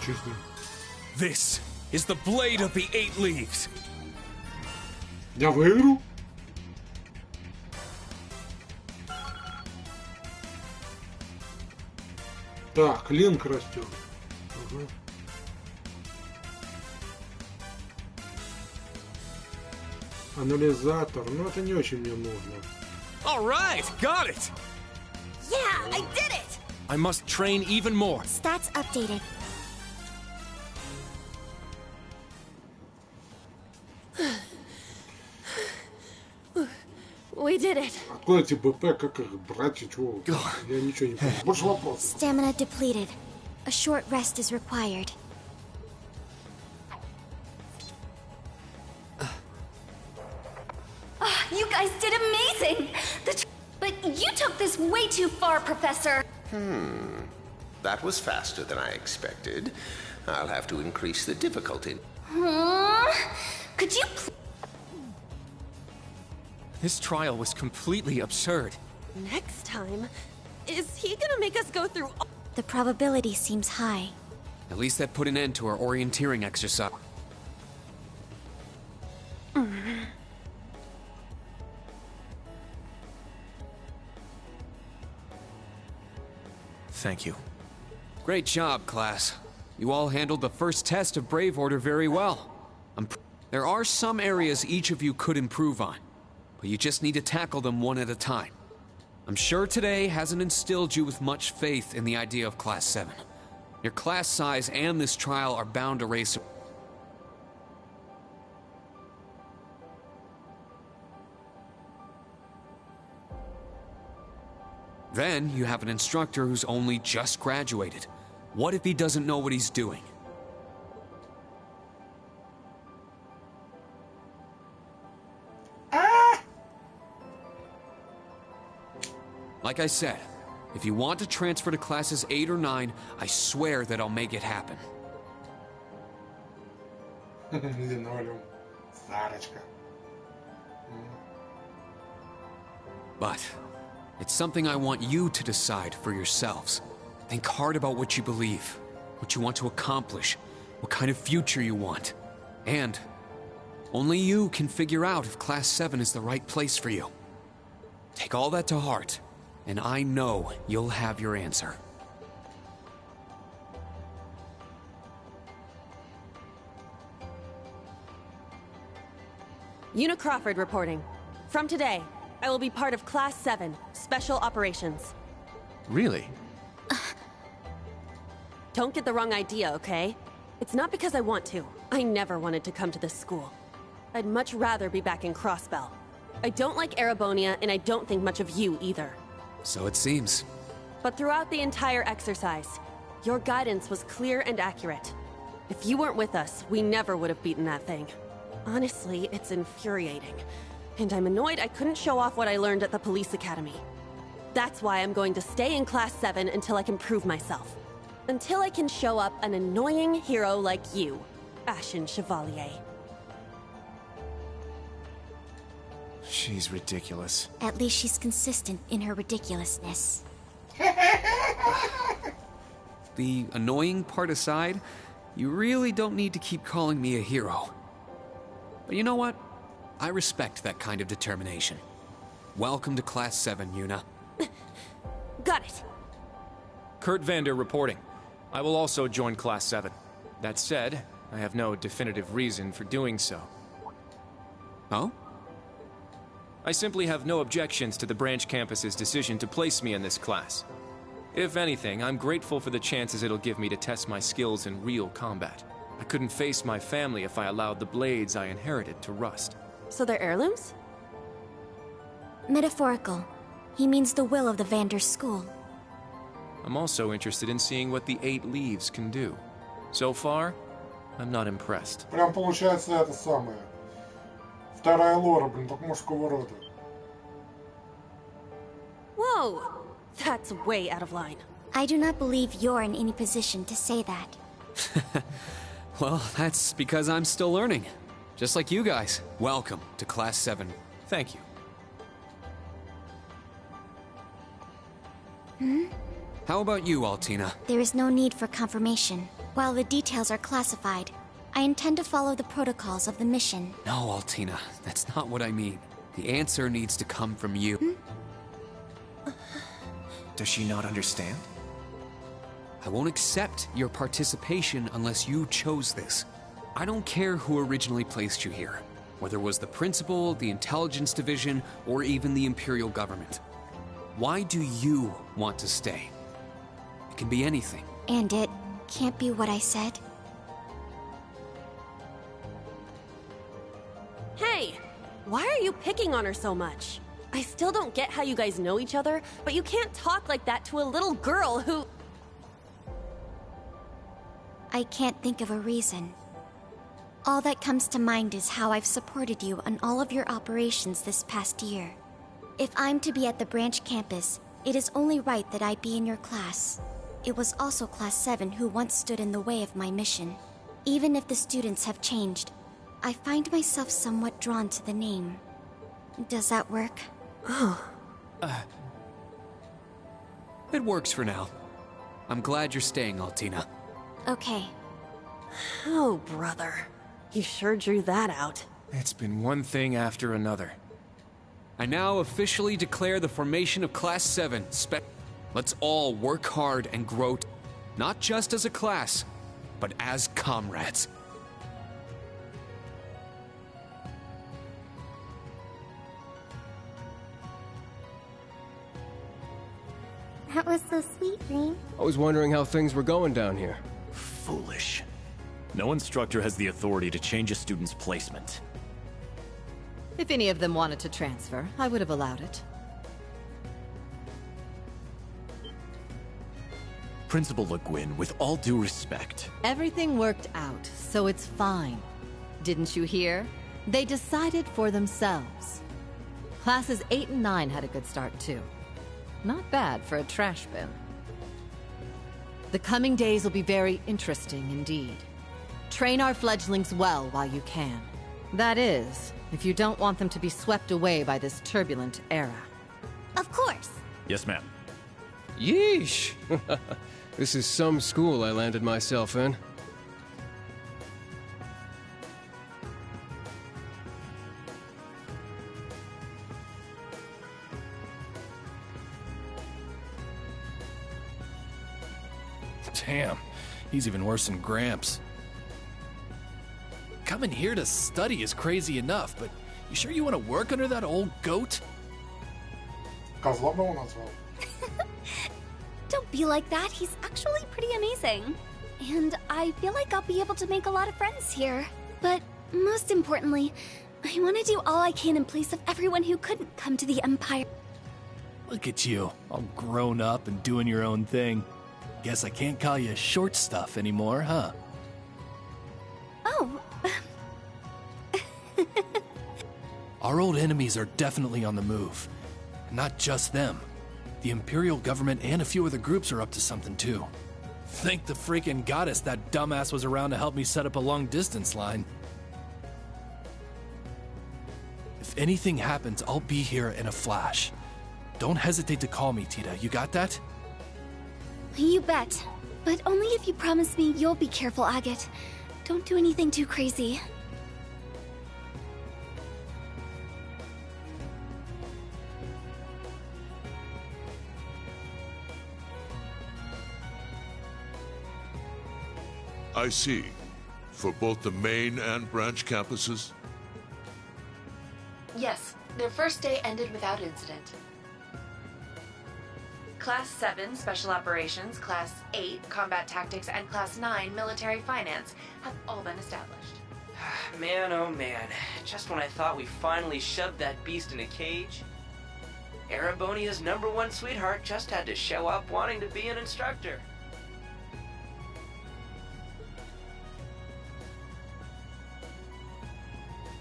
Честно. This is the blade of the 8 leaves. Я выиграл? Так, Линк растет. Ага. Анализатор. Ну, это не очень мне нужно. All right, got it! Yeah, I did it! I must train even more. Stats updated. We did it. Откуда эти БП, как их брать и чего? Я ничего не понимаю. Больше вопросов. Stamina depleted. A short rest is required. You guys did amazing! But you took this way too far, Professor! That was faster than I expected. I'll have to increase the difficulty. Could you This trial was completely absurd. Next time, is he gonna make us go through all... The probability seems high. At least that put an end to our orienteering exercise. Thank you. Great job, class. You all handled the first test of Brave Order very well. There are some areas each of you could improve on, but you just need to tackle them one at a time. I'm sure today hasn't instilled you with much faith in the idea of Class 7. Your class size and this trial are bound to raise... Then you have an instructor who's only just graduated. What if he doesn't know what he's doing? Like I said, if you want to transfer to classes 8 or 9, I swear that I'll make it happen. But it's something I want you to decide for yourselves. Think hard about what you believe, what you want to accomplish, what kind of future you want. And only you can figure out if Class 7 is the right place for you. Take all that to heart, and I know you'll have your answer. Una Crawford reporting. From today, I will be part of Class 7, Special Operations. Really? Don't get the wrong idea, okay? It's not because I want to. I never wanted to come to this school. I'd much rather be back in Crossbell. I don't like Erebonia, and I don't think much of you either. So it seems. But throughout the entire exercise, your guidance was clear and accurate. If you weren't with us, we never would have beaten that thing. Honestly, it's infuriating. And I'm annoyed I couldn't show off what I learned at the police academy. That's why I'm going to stay in Class 7 until I can prove myself. Until I can show up an annoying hero like you, Ashen Chevalier. She's ridiculous. At least she's consistent in her ridiculousness. The annoying part aside, you really don't need to keep calling me a hero. But you know what? I respect that kind of determination. Welcome to Class 7, Una. Got it. Kurt Vander reporting. I will also join Class 7. That said, I have no definitive reason for doing so. Oh? I simply have no objections to the branch campus's decision to place me in this class. If anything, I'm grateful for the chances it'll give me to test my skills in real combat. I couldn't face my family if I allowed the blades I inherited to rust. So they're heirlooms? Metaphorical. He means the will of the Vander school. I'm also interested in seeing what the 8 leaves can do. So far, I'm not impressed. Прям получается это самое. Вторая лора, блин, только мужского рода. Whoa! That's way out of line. I do not believe you're in any position to say that. Well, that's because I'm still learning. Just like you guys. Welcome to Class 7. Thank you. How about you, Altina? There is no need for confirmation. While the details are classified, I intend to follow the protocols of the mission. No, Altina, that's not what I mean. The answer needs to come from you. Does she not understand? I won't accept your participation unless you chose this. I don't care who originally placed you here, whether it was the principal, the intelligence division, or even the Imperial government. Why do you want to stay? It can be anything. And it can't be what I said? Hey! Why are you picking on her so much? I still don't get how you guys know each other, but you can't talk like that to a little girl who... I can't think of a reason. All that comes to mind is how I've supported you on all of your operations this past year. If I'm to be at the branch campus, it is only right that I be in your class. It was also Class 7 who once stood in the way of my mission. Even if the students have changed, I find myself somewhat drawn to the name. Does that work? It works for now. I'm glad you're staying, Altina. Okay. Oh, brother. You sure drew that out. It's been one thing after another. I now officially declare the formation of Class 7. Let's all work hard and grow, not just as a class, but as comrades. That was so sweet, Rain. I was wondering how things were going down here. Foolish. No instructor has the authority to change a student's placement. If any of them wanted to transfer, I would have allowed it. Principal Le Guin, with all due respect. Everything worked out, so it's fine. Didn't you hear? They decided for themselves. Classes 8 and 9 had a good start, too. Not bad for a trash bin. The coming days will be very interesting indeed. Train our fledglings well while you can. That is, if you don't want them to be swept away by this turbulent era. Of course. Yes, ma'am. Yeesh! This is some school I landed myself in. Damn, he's even worse than Gramps. Coming here to study is crazy enough, but you sure you want to work under that old goat? Don't be like that. He's actually pretty amazing. And I feel like I'll be able to make a lot of friends here. But most importantly, I want to do all I can in place of everyone who couldn't come to the Empire. Look at you, all grown up and doing your own thing. Guess I can't call you short stuff anymore, huh? Oh. Our old enemies are definitely on the move. Not just them. The Imperial government and a few other groups are up to something too. Thank the freaking goddess that dumbass was around to help me set up a long-distance line. If anything happens, I'll be here in a flash. Don't hesitate to call me, Tita. You got that? You bet. But only if you promise me you'll be careful, Agate. Don't do anything too crazy. I see. For both the main and branch campuses? Yes, their first day ended without incident. Class 7, Special Operations, Class 8, Combat Tactics, and Class 9, Military Finance have all been established. Man, oh man. Just when I thought we finally shoved that beast in a cage, Erebonia's #1 sweetheart just had to show up wanting to be an instructor.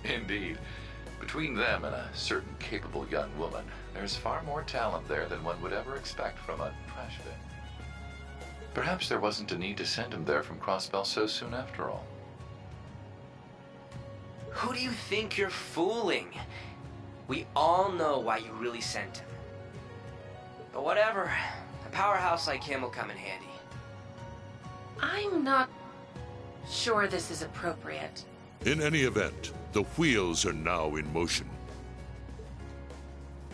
Indeed. Between them and a certain capable young woman, there's far more talent there than one would ever expect from a trash bin. Perhaps there wasn't a need to send him there from Crossbell so soon after all. Who do you think you're fooling? We all know why you really sent him. But whatever, a powerhouse like him will come in handy. I'm not sure this is appropriate. In any event, the wheels are now in motion.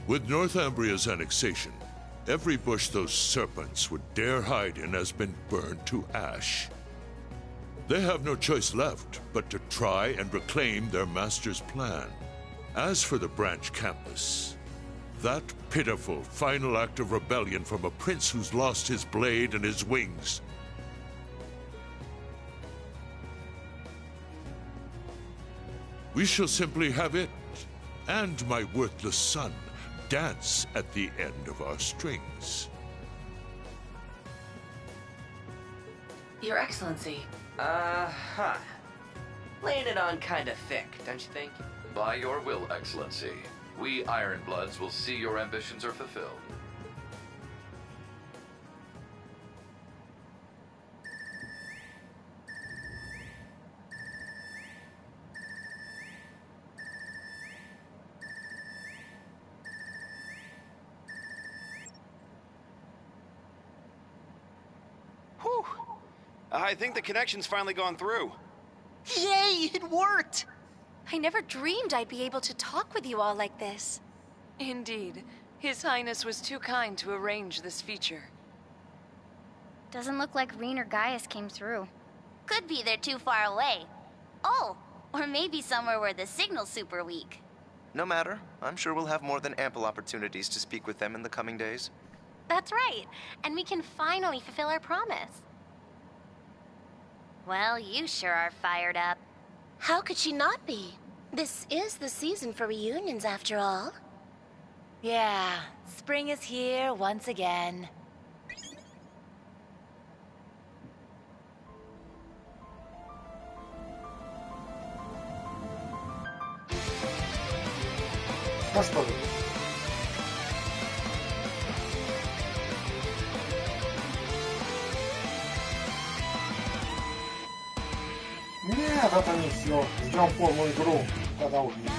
With Northumbria's annexation, every bush those serpents would dare hide in has been burned to ash. They have no choice left but to try and reclaim their master's plan. As for the branch campus, that pitiful final act of rebellion from a prince who's lost his blade and his wings. We shall simply have it, and my worthless son, dance at the end of our strings. Your Excellency. Laying it on kinda thick, don't you think? By your will, Excellency, we Ironbloods will see your ambitions are fulfilled. Whew! I think the connection's finally gone through. Yay, it worked! I never dreamed I'd be able to talk with you all like this. Indeed. His Highness was too kind to arrange this feature. Doesn't look like Rain or Gaius came through. Could be they're too far away. Oh, or maybe somewhere where the signal's super weak. No matter. I'm sure we'll have more than ample opportunities to speak with them in the coming days. That's right. And we can finally fulfill our promise. Well, you sure are fired up. How could she not be? This is the season for reunions, after all. Yeah, spring is here once again. Ну что же. Нет, это не все. Ждем полную игру, когда увидим.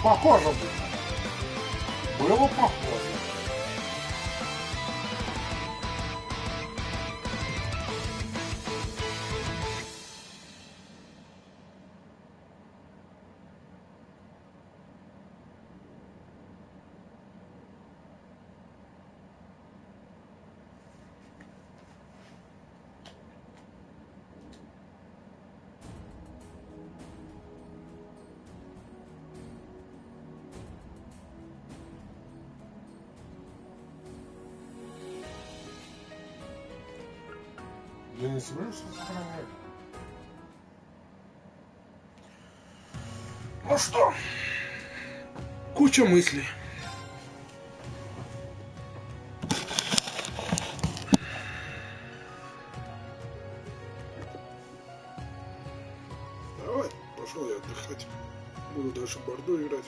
Похоже было. Было похоже. Я не собираюсь сохранять. Ну что, куча мыслей. Давай, пошел я отдыхать. Буду дальше в борду играть.